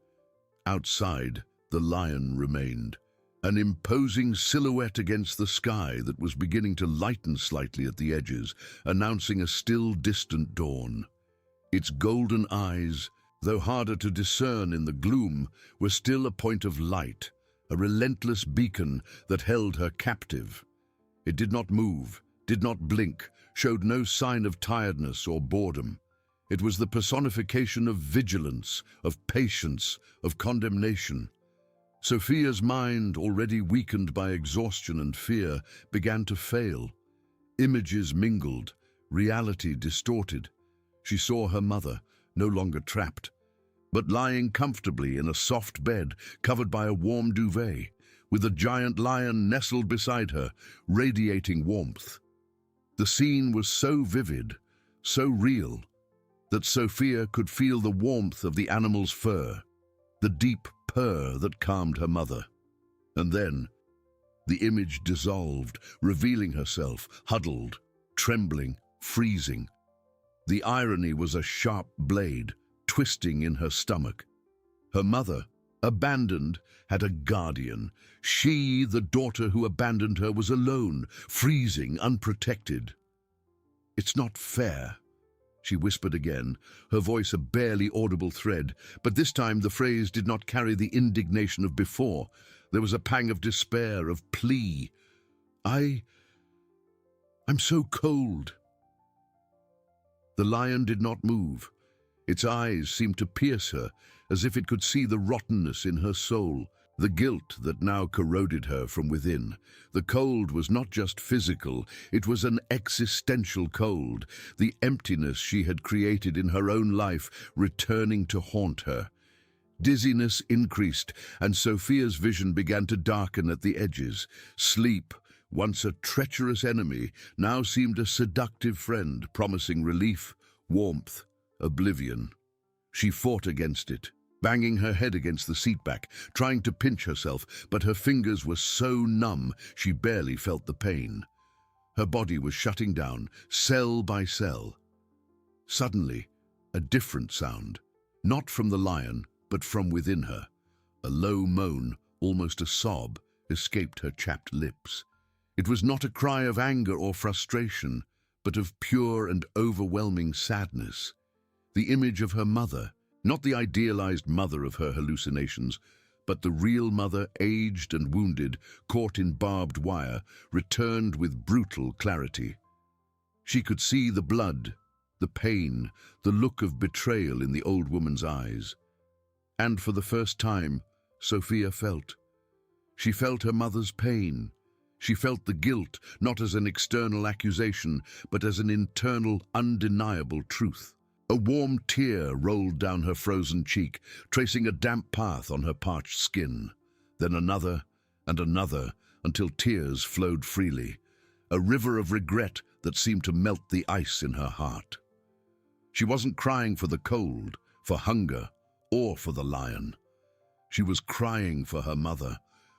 Outside, the lion remained, an imposing silhouette against the sky that was beginning to lighten slightly at the edges, announcing a still distant dawn. Its golden eyes, though harder to discern in the gloom, were still a point of light, a relentless beacon that held her captive. It did not move, did not blink, showed no sign of tiredness or boredom. It was the personification of vigilance, of patience, of condemnation. Sophia's mind, already weakened by exhaustion and fear, began to fail. Images mingled, reality distorted. She saw her mother, no longer trapped, but lying comfortably in a soft bed covered by a warm duvet, with a giant lion nestled beside her, radiating warmth. The scene was so vivid, so real, that Sophia could feel the warmth of the animal's fur, the deep purr that calmed her mother. And then, the image dissolved, revealing herself, huddled, trembling, freezing. The irony was a sharp blade, twisting in her stomach. Her mother, abandoned, had a guardian. She, the daughter who abandoned her, was alone, freezing, unprotected. "It's not fair," she whispered again, her voice a barely audible thread, but this time the phrase did not carry the indignation of before. There was a pang of despair, of plea. I'm so cold." The lion did not move. Its eyes seemed to pierce her, as if it could see the rottenness in her soul, the guilt that now corroded her from within. The cold was not just physical, it was an existential cold, the emptiness she had created in her own life returning to haunt her. Dizziness increased, and Sophia's vision began to darken at the edges. Sleep, once a treacherous enemy, now seemed a seductive friend, promising relief, warmth, oblivion. She fought against it, banging her head against the seatback, trying to pinch herself, but her fingers were so numb she barely felt the pain. Her body was shutting down, cell by cell. Suddenly, a different sound, not from the lion, but from within her. A low moan, almost a sob, escaped her chapped lips. It was not a cry of anger or frustration, but of pure and overwhelming sadness. The image of her mother, not the idealized mother of her hallucinations, But the real mother, aged and wounded, caught in barbed wire, returned with brutal clarity. She could see the blood, the pain, the look of betrayal in the old woman's eyes. And for the first time, Sophia felt. She felt her mother's pain. She felt the guilt, not as an external accusation, but as an internal, undeniable truth. A warm tear rolled down her frozen cheek, tracing a damp path on her parched skin. Then another and another, until tears flowed freely, a river of regret that seemed to melt the ice in her heart. She wasn't crying for the cold, for hunger, or for the lion. She was crying for her mother,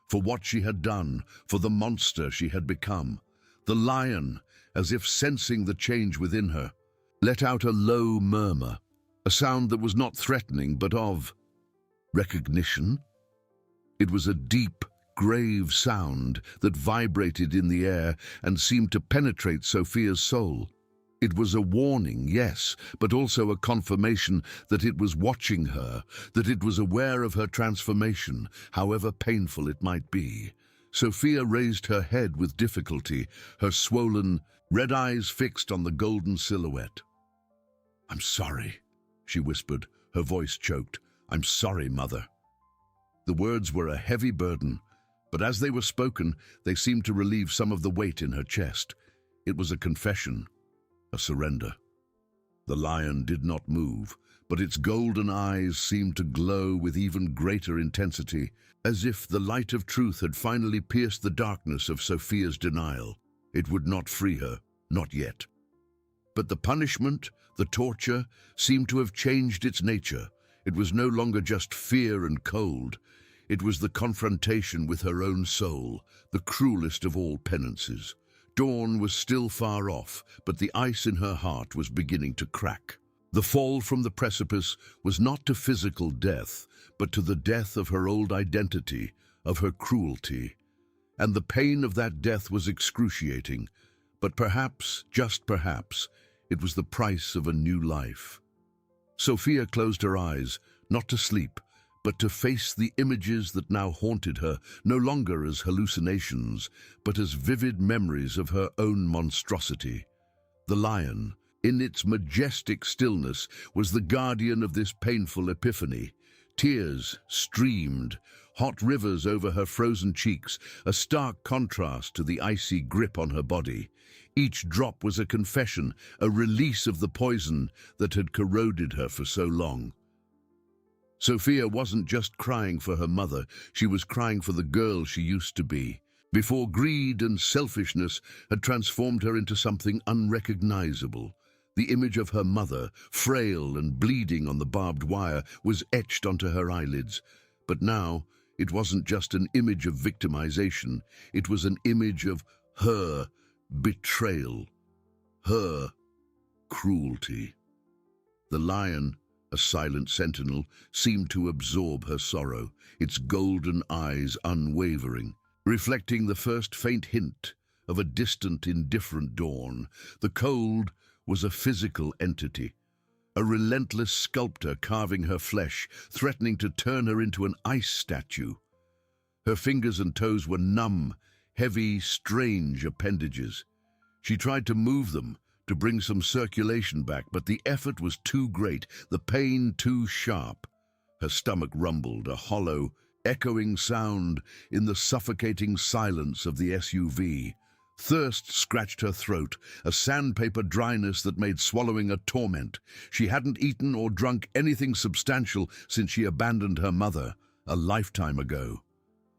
for what she had done, for the monster she had become. The lion, as if sensing the change within her, let out a low murmur, a sound that was not threatening but of recognition. It was a deep, grave sound that vibrated in the air and seemed to penetrate Sophia's soul. It was a warning, yes, but also a confirmation that it was watching her, that it was aware of her transformation, however painful it might be. Sophia raised her head with difficulty, her swollen, red eyes fixed on the golden silhouette. "I'm sorry," she whispered, her voice choked. "I'm sorry, Mother." The words were a heavy burden, but as they were spoken, they seemed to relieve some of the weight in her chest. It was a confession, a surrender. The lion did not move, but its golden eyes seemed to glow with even greater intensity, as if the light of truth had finally pierced the darkness of Sophia's denial. It would not free her, not yet. But the punishment, the torture, seemed to have changed its nature. It was no longer just fear and cold. It was the confrontation with her own soul, the cruelest of all penances. Dawn was still far off, but the ice in her heart was beginning to crack. The fall from the precipice was not to physical death, but to the death of her old identity, of her cruelty. And the pain of that death was excruciating, but perhaps, just perhaps, it was the price of a new life. Sophia closed her eyes, not to sleep, but to face the images that now haunted her, no longer as hallucinations, but as vivid memories of her own monstrosity. The lion, in its majestic stillness, was the guardian of this painful epiphany. Tears streamed, hot rivers over her frozen cheeks, a stark contrast to the icy grip on her body. Each drop was a confession, a release of the poison that had corroded her for so long. Sophia wasn't just crying for her mother, she was crying for the girl she used to be, before greed and selfishness had transformed her into something unrecognizable. The image of her mother, frail and bleeding on the barbed wire, was etched onto her eyelids. But now, it wasn't just an image of victimization, it was an image of her betrayal, her cruelty. The lion, a silent sentinel, seemed to absorb her sorrow, its golden eyes unwavering, reflecting the first faint hint of a distant, indifferent dawn. The cold was a physical entity, a relentless sculptor carving her flesh, threatening to turn her into an ice statue. Her fingers and toes were numb, heavy, strange appendages. She tried to move them, to bring some circulation back, but the effort was too great, the pain too sharp. Her stomach rumbled, a hollow, echoing sound in the suffocating silence of the SUV. Thirst scratched her throat, a sandpaper dryness that made swallowing a torment. She hadn't eaten or drunk anything substantial since she abandoned her mother, a lifetime ago.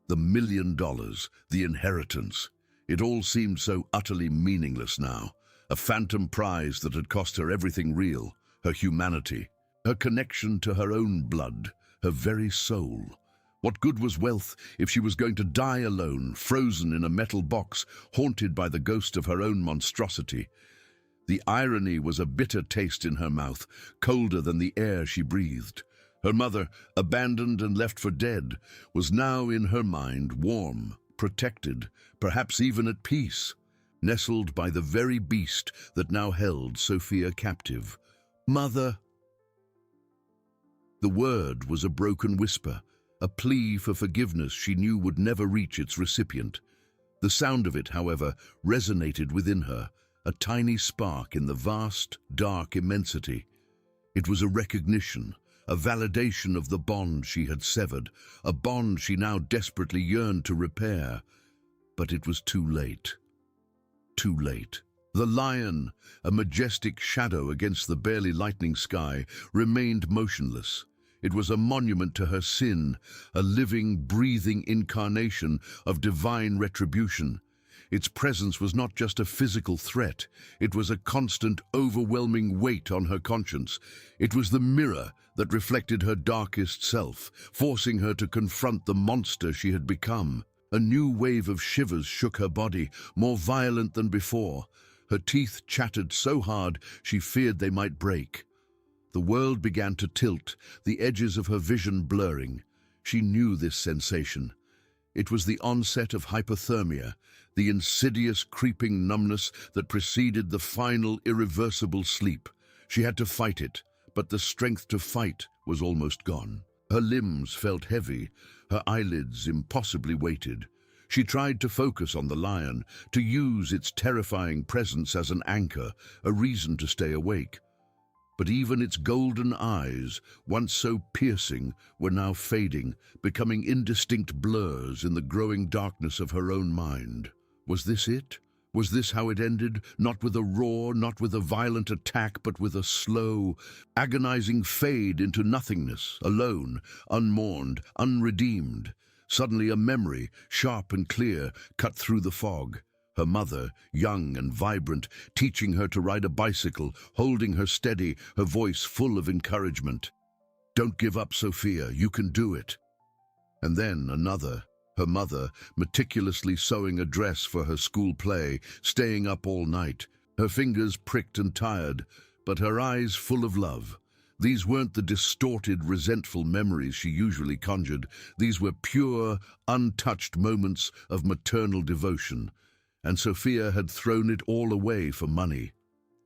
The $1 million, the inheritance. It all seemed so utterly meaningless now. A phantom prize that had cost her everything real, her humanity, her connection to her own blood, her very soul. What good was wealth if she was going to die alone, frozen in a metal box, haunted by the ghost of her own monstrosity? The irony was a bitter taste in her mouth, colder than the air she breathed. Her mother, abandoned and left for dead, was now in her mind warm, protected, perhaps even at peace, nestled by the very beast that now held Sophia captive. "Mother!" The word was a broken whisper, a plea for forgiveness she knew would never reach its recipient. The sound of it, however, resonated within her, a tiny spark in the vast, dark immensity. It was a recognition, a validation of the bond she had severed, a bond she now desperately yearned to repair. But it was too late. Too late. The lion, a majestic shadow against the barely lightening sky, remained motionless. It was a monument to her sin, a living, breathing incarnation of divine retribution. Its presence was not just a physical threat, it was a constant, overwhelming weight on her conscience. It was the mirror that reflected her darkest self, forcing her to confront the monster she had become. A new wave of shivers shook her body, more violent than before. Her teeth chattered so hard she feared they might break. The world began to tilt, the edges of her vision blurring. She knew this sensation. It was the onset of hypothermia, the insidious creeping numbness that preceded the final irreversible sleep. She had to fight it, but the strength to fight was almost gone. Her limbs felt heavy, her eyelids impossibly weighted. She tried to focus on the lion, to use its terrifying presence as an anchor, a reason to stay awake. But even its golden eyes, once so piercing, were now fading, becoming indistinct blurs in the growing darkness of her own mind. Was this it? Was this how it ended? Not with a roar, not with a violent attack, but with a slow, agonizing fade into nothingness, alone, unmourned, unredeemed. Suddenly a memory, sharp and clear, cut through the fog. Her mother, young and vibrant, teaching her to ride a bicycle, holding her steady, her voice full of encouragement. "Don't give up, Sophia, you can do it." And then another, her mother, meticulously sewing a dress for her school play, staying up all night, her fingers pricked and tired, but her eyes full of love. These weren't the distorted, resentful memories she usually conjured. These were pure, untouched moments of maternal devotion. And Sophia had thrown it all away for money.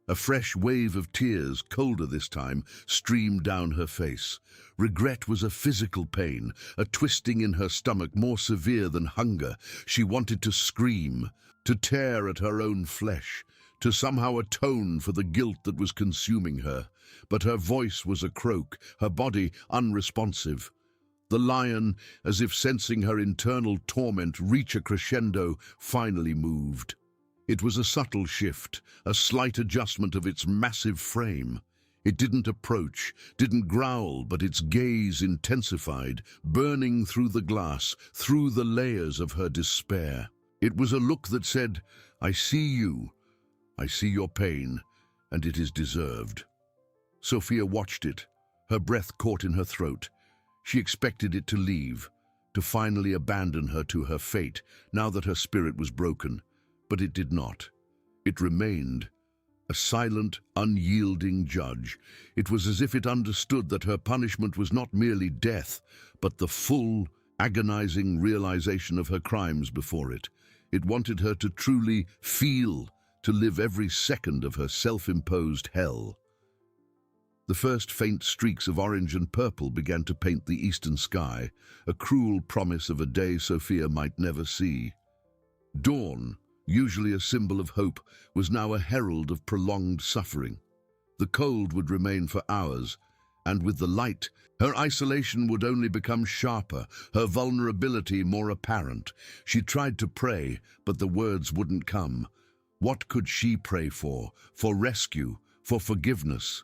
A fresh wave of tears, colder this time, streamed down her face. Regret was a physical pain, a twisting in her stomach more severe than hunger. She wanted to scream, to tear at her own flesh, to somehow atone for the guilt that was consuming her. But her voice was a croak, her body unresponsive. The lion, as if sensing her internal torment reach a crescendo, finally moved. It was a subtle shift, a slight adjustment of its massive frame. It didn't approach, didn't growl, but its gaze intensified, burning through the glass, through the layers of her despair. It was a look that said, "I see you, I see your pain, and it is deserved." Sophia watched it, her breath caught in her throat. She expected it to leave, to finally abandon her to her fate, now that her spirit was broken. But it did not. It remained, a silent, unyielding judge. It was as if it understood that her punishment was not merely death, but the full, agonizing realization of her crimes before it. It wanted her to truly feel, to live every second of her self-imposed hell. The first faint streaks of orange and purple began to paint the eastern sky, a cruel promise of a day Sophia might never see. Dawn, usually a symbol of hope, was now a herald of prolonged suffering. The cold would remain for hours, and with the light, her isolation would only become sharper, her vulnerability more apparent. She tried to pray, but the words wouldn't come. What could she pray for? For rescue? For forgiveness?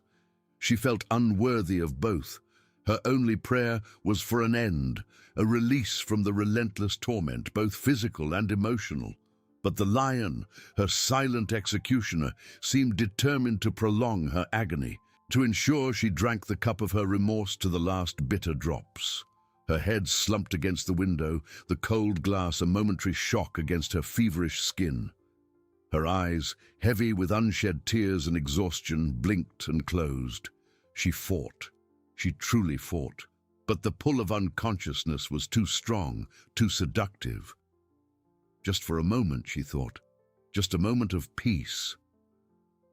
She felt unworthy of both. Her only prayer was for an end, a release from the relentless torment, both physical and emotional. But the lion, her silent executioner, seemed determined to prolong her agony. To ensure she drank the cup of her remorse to the last bitter drops. Her head slumped against the window, the cold glass a momentary shock against her feverish skin. Her eyes, heavy with unshed tears and exhaustion, blinked and closed. She fought. She truly fought. But the pull of unconsciousness was too strong, too seductive. Just for a moment, she thought. Just a moment of peace.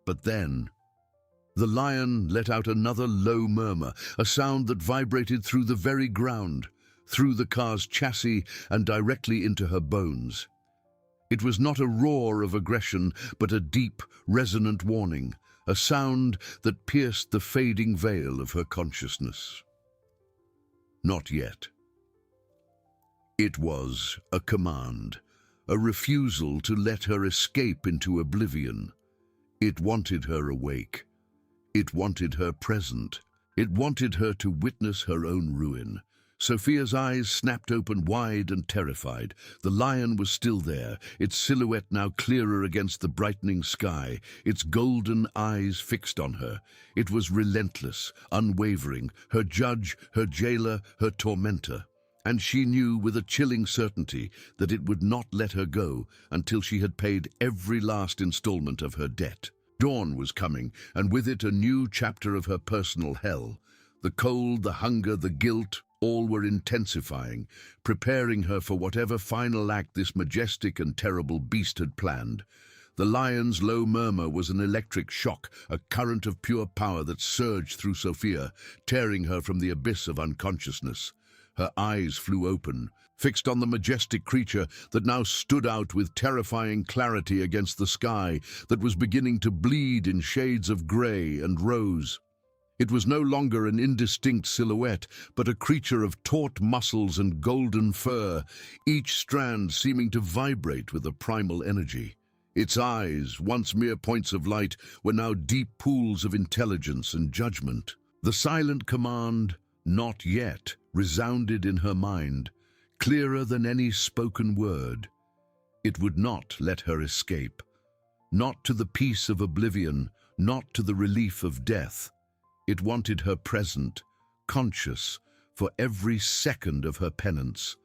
But then, the lion let out another low murmur, a sound that vibrated through the very ground. through the car's chassis and directly into her bones. It was not a roar of aggression, but a deep, resonant warning, a sound that pierced the fading veil of her consciousness. Not yet. It was a command, a refusal to let her escape into oblivion. It wanted her awake. It wanted her present. It wanted her to witness her own ruin. Sophia's eyes snapped open wide and terrified. The lion was still there, its silhouette now clearer against the brightening sky, its golden eyes fixed on her. It was relentless, unwavering, her judge, her jailer, her tormentor. And she knew with a chilling certainty that it would not let her go until she had paid every last installment of her debt. Dawn was coming, and with it a new chapter of her personal hell. The cold, the hunger, the guilt, all were intensifying, preparing her for whatever final act this majestic and terrible beast had planned. The lion's low murmur was an electric shock, a current of pure power that surged through Sophia, tearing her from the abyss of unconsciousness. Her eyes flew open, fixed on the majestic creature that now stood out with terrifying clarity against the sky that was beginning to bleed in shades of grey and rose. It was no longer an indistinct silhouette, but a creature of taut muscles and golden fur, each strand seeming to vibrate with a primal energy. Its eyes, once mere points of light, were now deep pools of intelligence and judgment. The silent command, "Not yet," resounded in her mind, clearer than any spoken word. It would not let her escape. Not to the peace of oblivion, not to the relief of death. It wanted her present, conscious, for every second of her penance.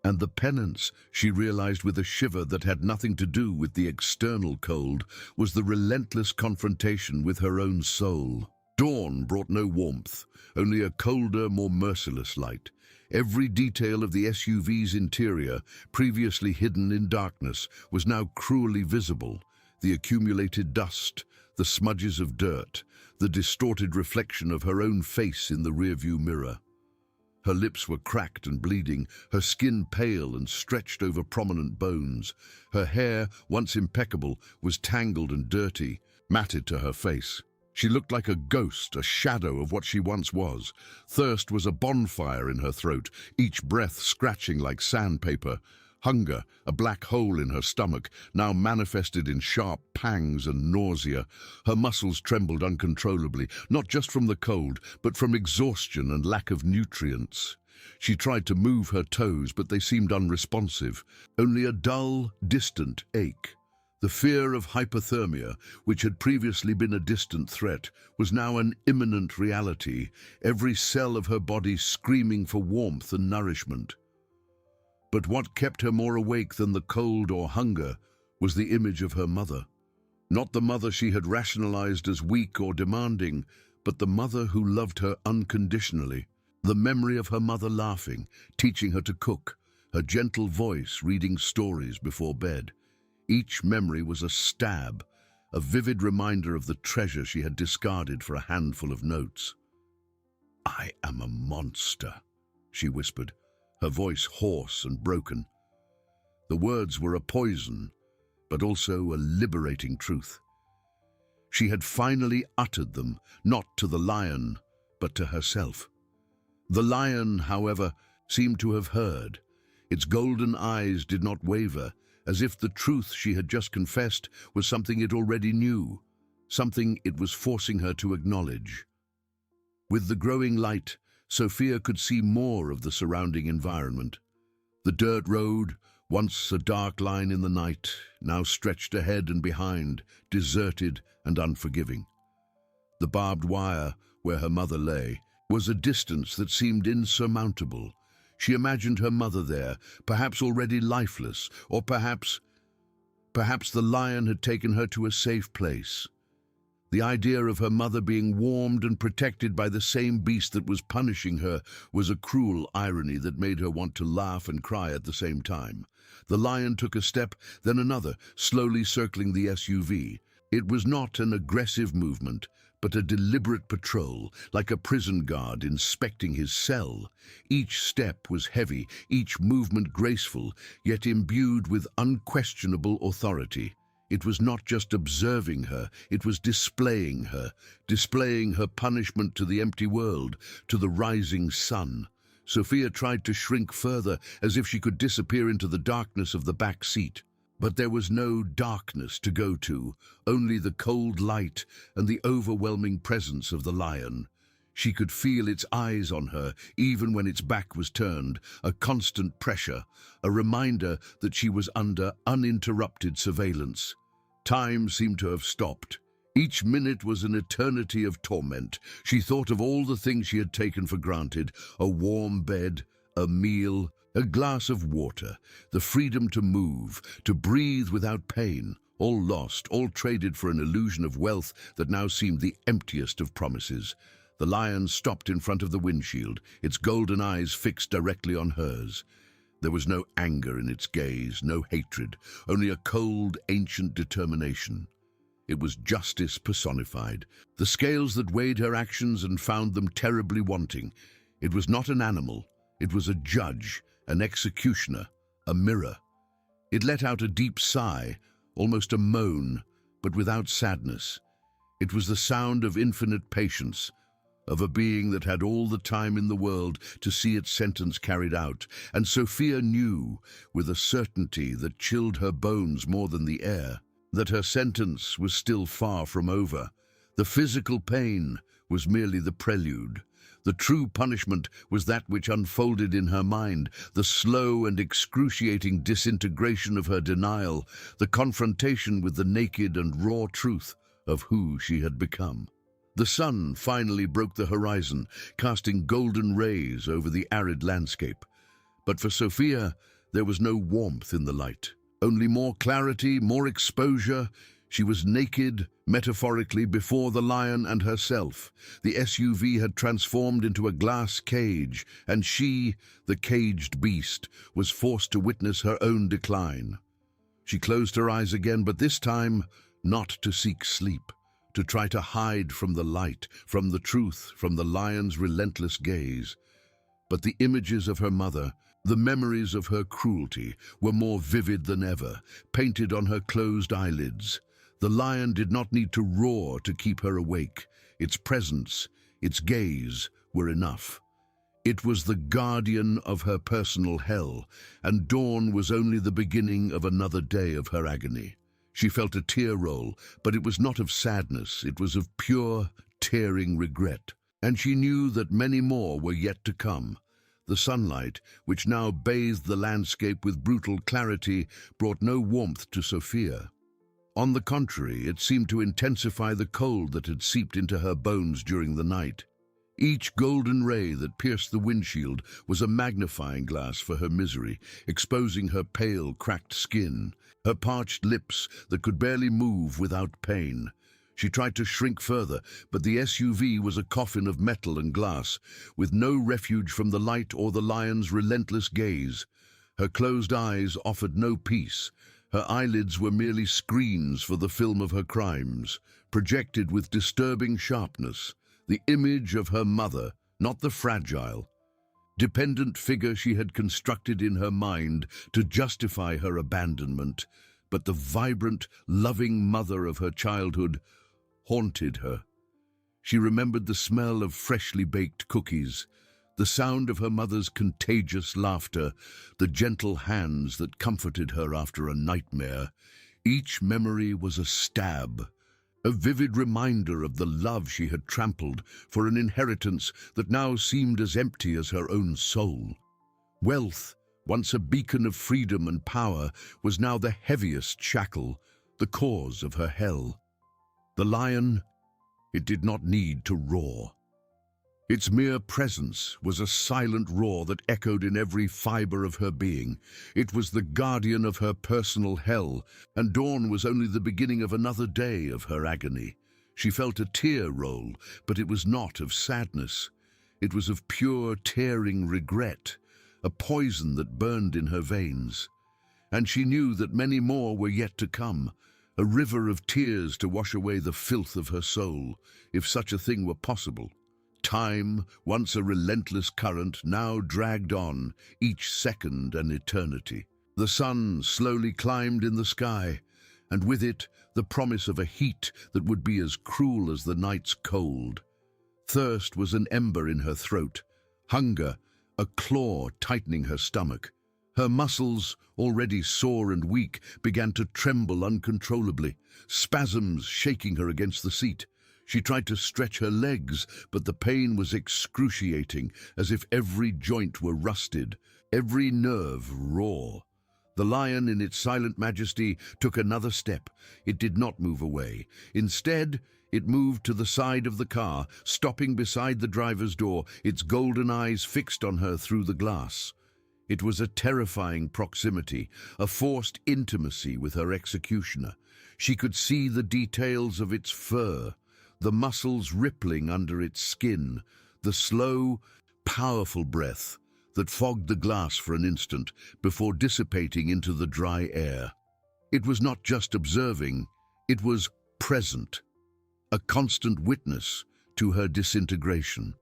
And the penance, she realized with a shiver that had nothing to do with the external cold, was the relentless confrontation with her own soul. Dawn brought no warmth, only a colder, more merciless light. Every detail of the SUV's interior, previously hidden in darkness, was now cruelly visible. The accumulated dust, the smudges of dirt, the distorted reflection of her own face in the rearview mirror. Her lips were cracked and bleeding, her skin pale and stretched over prominent bones. Her hair, once impeccable, was tangled and dirty, matted to her face. She looked like a ghost, a shadow of what she once was. Thirst was a bonfire in her throat, each breath scratching like sandpaper. Hunger, a black hole in her stomach, now manifested in sharp pangs and nausea. Her muscles trembled uncontrollably, not just from the cold, but from exhaustion and lack of nutrients. She tried to move her toes, but they seemed unresponsive. Only a dull, distant ache. The fear of hypothermia, which had previously been a distant threat, was now an imminent reality, every cell of her body screaming for warmth and nourishment. But what kept her more awake than the cold or hunger was the image of her mother. Not the mother she had rationalized as weak or demanding, but the mother who loved her unconditionally. The memory of her mother laughing, teaching her to cook, her gentle voice reading stories before bed. Each memory was a stab, a vivid reminder of the treasure she had discarded for a handful of notes. "I am a monster," she whispered, her voice hoarse and broken. The words were a poison, but also a liberating truth. She had finally uttered them, not to the lion, but to herself. The lion, however, seemed to have heard. Its golden eyes did not waver, as if the truth she had just confessed was something it already knew, something it was forcing her to acknowledge. With the growing light, Sophia could see more of the surrounding environment. The dirt road, once a dark line in the night, now stretched ahead and behind, deserted and unforgiving. The barbed wire, where her mother lay, was a distance that seemed insurmountable. She imagined her mother there, perhaps already lifeless, or perhaps the lion had taken her to a safe place. The idea of her mother being warmed and protected by the same beast that was punishing her was a cruel irony that made her want to laugh and cry at the same time. The lion took a step, then another, slowly circling the SUV. It was not an aggressive movement, but a deliberate patrol, like a prison guard inspecting his cell. Each step was heavy, each movement graceful, yet imbued with unquestionable authority. It was not just observing her, it was displaying her punishment to the empty world, to the rising sun. Sophia tried to shrink further, as if she could disappear into the darkness of the back seat. But there was no darkness to go to, only the cold light and the overwhelming presence of the lion. She could feel its eyes on her, even when its back was turned, a constant pressure, a reminder that she was under uninterrupted surveillance. Time seemed to have stopped. Each minute was an eternity of torment. She thought of all the things she had taken for granted: a warm bed, a meal, a glass of water, the freedom to move, to breathe without pain, all lost, all traded for an illusion of wealth that now seemed the emptiest of promises. The lion stopped in front of the windshield, its golden eyes fixed directly on hers. There was no anger in its gaze, no hatred, only a cold, ancient determination. It was justice personified, the scales that weighed her actions and found them terribly wanting. It was not an animal, it was a judge, an executioner, a mirror. It let out a deep sigh, almost a moan, but without sadness. It was the sound of infinite patience, of a being that had all the time in the world to see its sentence carried out, and Sophia knew, with a certainty that chilled her bones more than the air, that her sentence was still far from over. The physical pain was merely the prelude. The true punishment was that which unfolded in her mind, the slow and excruciating disintegration of her denial, the confrontation with the naked and raw truth of who she had become. The sun finally broke the horizon, casting golden rays over the arid landscape. But for Sophia, there was no warmth in the light, only more clarity, more exposure. She was naked, metaphorically, before the lion and herself. The SUV had transformed into a glass cage, and she, the caged beast, was forced to witness her own decline. She closed her eyes again, but this time not to seek sleep, to try to hide from the light, from the truth, from the lion's relentless gaze. But the images of her mother, the memories of her cruelty, were more vivid than ever, painted on her closed eyelids. The lion did not need to roar to keep her awake. Its presence, its gaze, were enough. It was the guardian of her personal hell, and dawn was only the beginning of another day of her agony. She felt a tear roll, but it was not of sadness, it was of pure, tearing regret. And she knew that many more were yet to come. The sunlight, which now bathed the landscape with brutal clarity, brought no warmth to Sophia. On the contrary, it seemed to intensify the cold that had seeped into her bones during the night. Each golden ray that pierced the windshield was a magnifying glass for her misery, exposing her pale, cracked skin, her parched lips that could barely move without pain. She tried to shrink further, but the SUV was a coffin of metal and glass, with no refuge from the light or the lion's relentless gaze. Her closed eyes offered no peace. Her eyelids were merely screens for the film of her crimes, projected with disturbing sharpness, the image of her mother, not the fragile, dependent figure she had constructed in her mind to justify her abandonment, but the vibrant, loving mother of her childhood haunted her. She remembered the smell of freshly baked cookies, the sound of her mother's contagious laughter, the gentle hands that comforted her after a nightmare. Each memory was a stab, a vivid reminder of the love she had trampled for an inheritance that now seemed as empty as her own soul. Wealth, once a beacon of freedom and power, was now the heaviest shackle, the cause of her hell. The lion, it did not need to roar. Its mere presence was a silent roar that echoed in every fiber of her being. It was the guardian of her personal hell, and dawn was only the beginning of another day of her agony. She felt a tear roll, but it was not of sadness. It was of pure, tearing regret, a poison that burned in her veins. And she knew that many more were yet to come, a river of tears to wash away the filth of her soul, if such a thing were possible. Time, once a relentless current, now dragged on, each second an eternity. The sun slowly climbed in the sky, and with it the promise of a heat that would be as cruel as the night's cold. Thirst was an ember in her throat, hunger a claw tightening her stomach. Her muscles, already sore and weak, began to tremble uncontrollably, spasms shaking her against the seat. She tried to stretch her legs, but the pain was excruciating, as if every joint were rusted, every nerve raw. The lion, in its silent majesty, took another step. It did not move away. Instead, it moved to the side of the car, stopping beside the driver's door, its golden eyes fixed on her through the glass. It was a terrifying proximity, a forced intimacy with her executioner. She could see the details of its fur, the muscles rippling under its skin, the slow, powerful breath that fogged the glass for an instant before dissipating into the dry air. It was not just observing, it was present, a constant witness to her disintegration.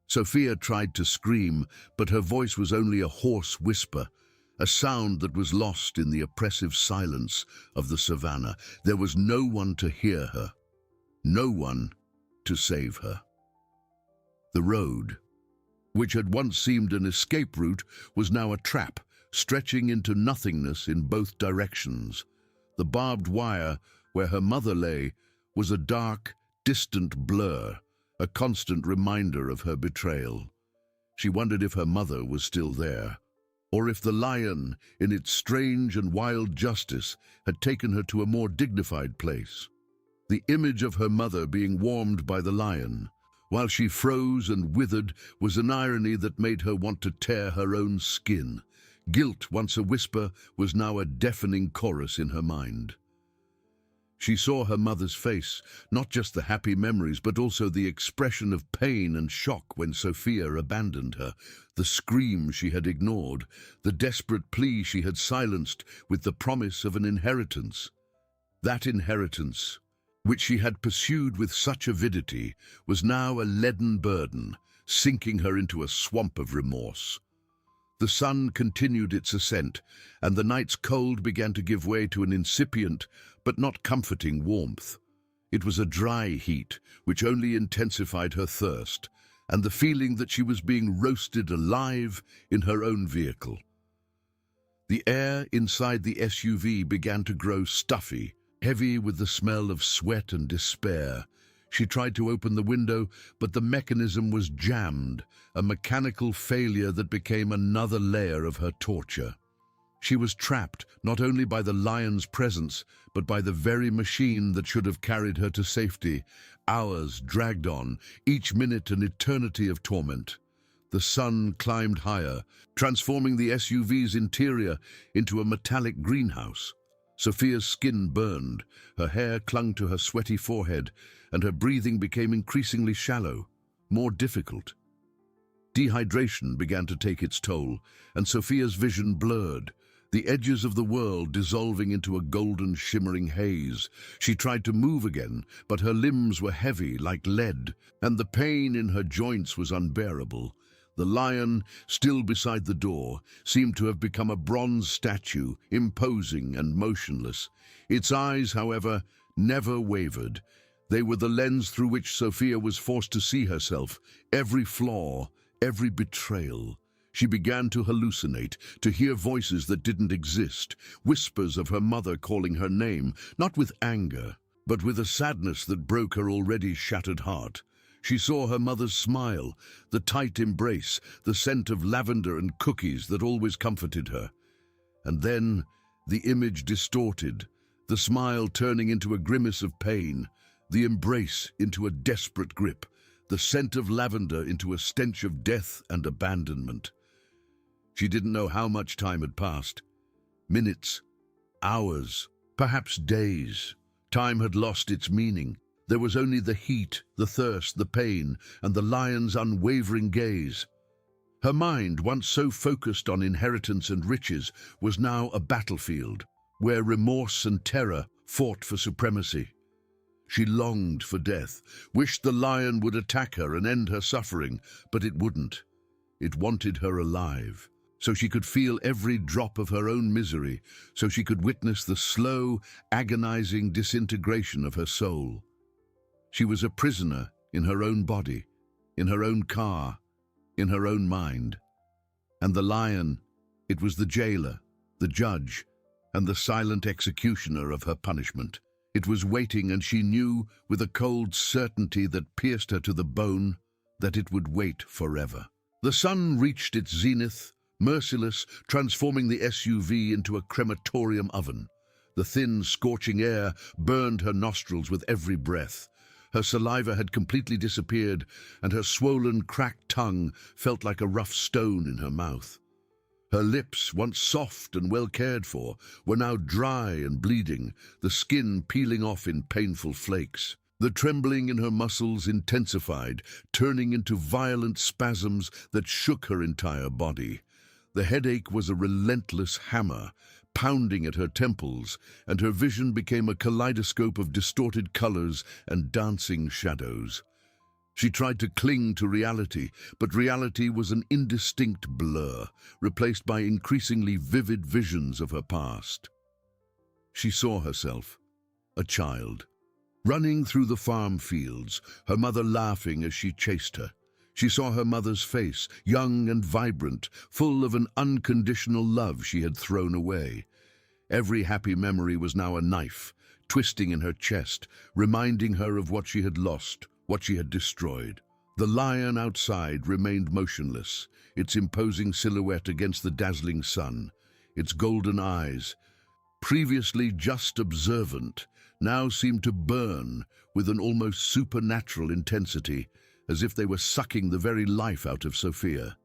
Sophia tried to scream, but her voice was only a hoarse whisper, a sound that was lost in the oppressive silence of the savannah. There was no one to hear her, no one to save her. The road, which had once seemed an escape route, was now a trap, stretching into nothingness in both directions. The barbed wire, where her mother lay, was a dark, distant blur, a constant reminder of her betrayal. She wondered if her mother was still there, or if the lion, in its strange and wild justice, had taken her to a more dignified place. The image of her mother being warmed by the lion, while she froze and withered, was an irony that made her want to tear her own skin. Guilt, once a whisper, was now a deafening chorus in her mind. She saw her mother's face, not just the happy memories, but also the expression of pain and shock when Sophia abandoned her, the scream she had ignored, the desperate plea she had silenced with the promise of an inheritance. That inheritance, which she had pursued with such avidity, was now a leaden burden, sinking her into a swamp of remorse. The sun continued its ascent, and the night's cold began to give way to an incipient but not comforting warmth. It was a dry heat, which only intensified her thirst, and the feeling that she was being roasted alive in her own vehicle. The air inside the SUV began to grow stuffy, heavy with the smell of sweat and despair. She tried to open the window, but the mechanism was jammed, a mechanical failure that became another layer of her torture. She was trapped not only by the lion's presence, but by the very machine that should have carried her to safety. Hours dragged on, each minute an eternity of torment. The sun climbed higher, transforming the SUV's interior into a metallic greenhouse. Sophia's skin burned, her hair clung to her sweaty forehead, and her breathing became increasingly shallow, more difficult. Dehydration began to take its toll, and Sophia's vision blurred, the edges of the world dissolving into a golden, shimmering haze. She tried to move again, but her limbs were heavy like lead, and the pain in her joints was unbearable. The lion, still beside the door, seemed to have become a bronze statue, imposing and motionless. Its eyes, however, never wavered. They were the lens through which Sophia was forced to see herself, every flaw, every betrayal. She began to hallucinate, to hear voices that didn't exist, whispers of her mother calling her name, not with anger, but with a sadness that broke her already shattered heart. She saw her mother's smile, the tight embrace, the scent of lavender and cookies that always comforted her. And then the image distorted, the smile turning into a grimace of pain, the embrace into a desperate grip, the scent of lavender into a stench of death and abandonment. She didn't know how much time had passed. Minutes, hours, perhaps days. Time had lost its meaning. There was only the heat, the thirst, the pain, and the lion's unwavering gaze. Her mind, once so focused on inheritance and riches, was now a battlefield, where remorse and terror fought for supremacy. She longed for death, wished the lion would attack her and end her suffering, but it wouldn't. It wanted her alive, so she could feel every drop of her own misery, so she could witness the slow, agonizing disintegration of her soul. She was a prisoner in her own body, in her own car, in her own mind. And the lion, it was the jailer, the judge, and the silent executioner of her punishment. It was waiting, and she knew, with a cold certainty that pierced her to the bone, that it would wait forever. The sun reached its zenith, merciless, transforming the SUV into a crematorium oven. The thin, scorching air burned her nostrils with every breath. Her saliva had completely disappeared, and her swollen, cracked tongue felt like a rough stone in her mouth. Her lips, once soft and well cared for, were now dry and bleeding, the skin peeling off in painful flakes. The trembling in her muscles intensified, turning into violent spasms that shook her entire body. The headache was a relentless hammer, pounding at her temples, and her vision became a kaleidoscope of distorted colors and dancing shadows. She tried to cling to reality, but reality was an indistinct blur, replaced by increasingly vivid visions of her past. She saw herself, a child, running through the farm fields, her mother laughing as she chased her. She saw her mother's face, young and vibrant, full of an unconditional love she had thrown away. Every happy memory was now a knife, twisting in her chest, reminding her of what she had lost, what she had destroyed. The lion outside remained motionless, its imposing silhouette against the dazzling sun. Its golden eyes, previously just observant, now seemed to burn with an almost supernatural intensity, as if they were sucking the very life out of Sophia.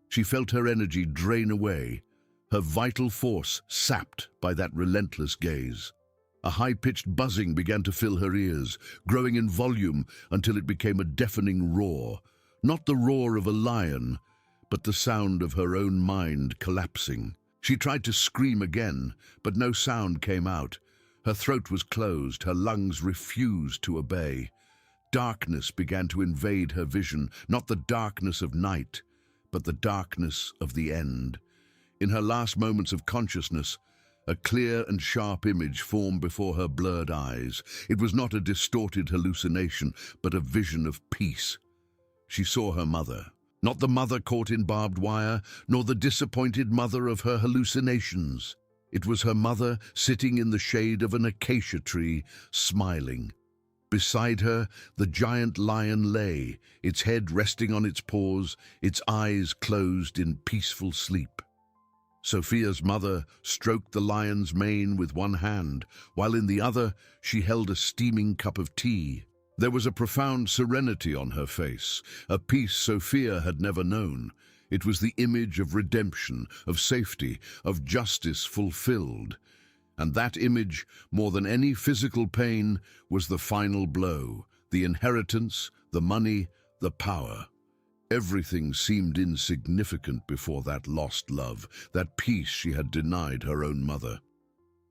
She felt her energy drain away, her vital force sapped by that relentless gaze. A high-pitched buzzing began to fill her ears, growing in volume until it became a deafening roar. Not the roar of a lion, but the sound of her own mind collapsing. She tried to scream again, but no sound came out. Her throat was closed, her lungs refused to obey. Darkness began to invade her vision, not the darkness of night, but the darkness of the end. In her last moments of consciousness, a clear and sharp image formed before her blurred eyes. It was not a distorted hallucination, but a vision of peace. She saw her mother, not the mother caught in barbed wire, nor the disappointed mother of her hallucinations. It was her mother sitting in the shade of an acacia tree, smiling. Beside her, the giant lion lay, its head resting on its paws, its eyes closed in peaceful sleep. Sophia's mother stroked the lion's mane with one hand, while in the other she held a steaming cup of tea. There was a profound serenity on her face, a peace Sophia had never known. It was the image of redemption, of safety, of justice fulfilled. And that image, more than any physical pain, was the final blow, the inheritance, the money, the power. Everything seemed insignificant before that lost love, that peace she had denied her own mother.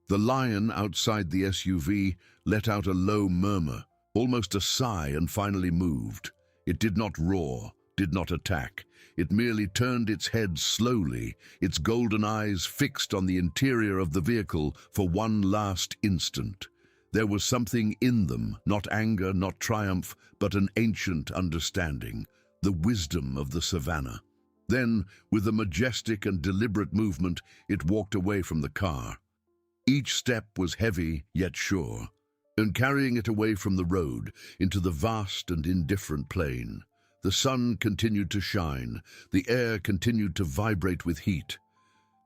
The lion outside the SUV let out a low murmur, almost a sigh, and finally moved. It did not roar, did not attack. It merely turned its head slowly, its golden eyes fixed on the interior of the vehicle for one last instant. There was something in them, not anger, not triumph, but an ancient understanding. The wisdom of the savannah. Then, with a majestic and deliberate movement, it walked away from the car. Each step was heavy yet sure, and carrying it away from the road into the vast and indifferent plain. The sun continued to shine, the air continued to vibrate with heat.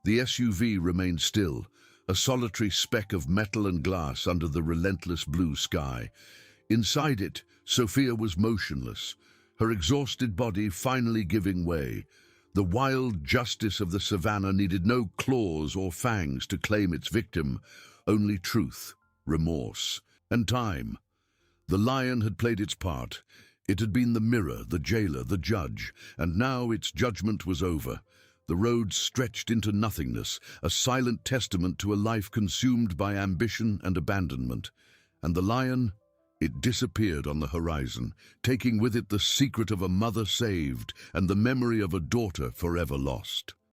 The SUV remained still, a solitary speck of metal and glass under the relentless blue sky. Inside it, Sophia was motionless, her exhausted body finally giving way. The wild justice of the savannah needed no claws or fangs to claim its victim, only truth, remorse, and time. The lion had played its part. It had been the mirror, the jailer, the judge, and now its judgment was over. The road stretched into nothingness, a silent testament to a life consumed by ambition and abandonment. And the lion, it disappeared on the horizon, taking with it the secret of a mother saved and the memory of a daughter forever lost.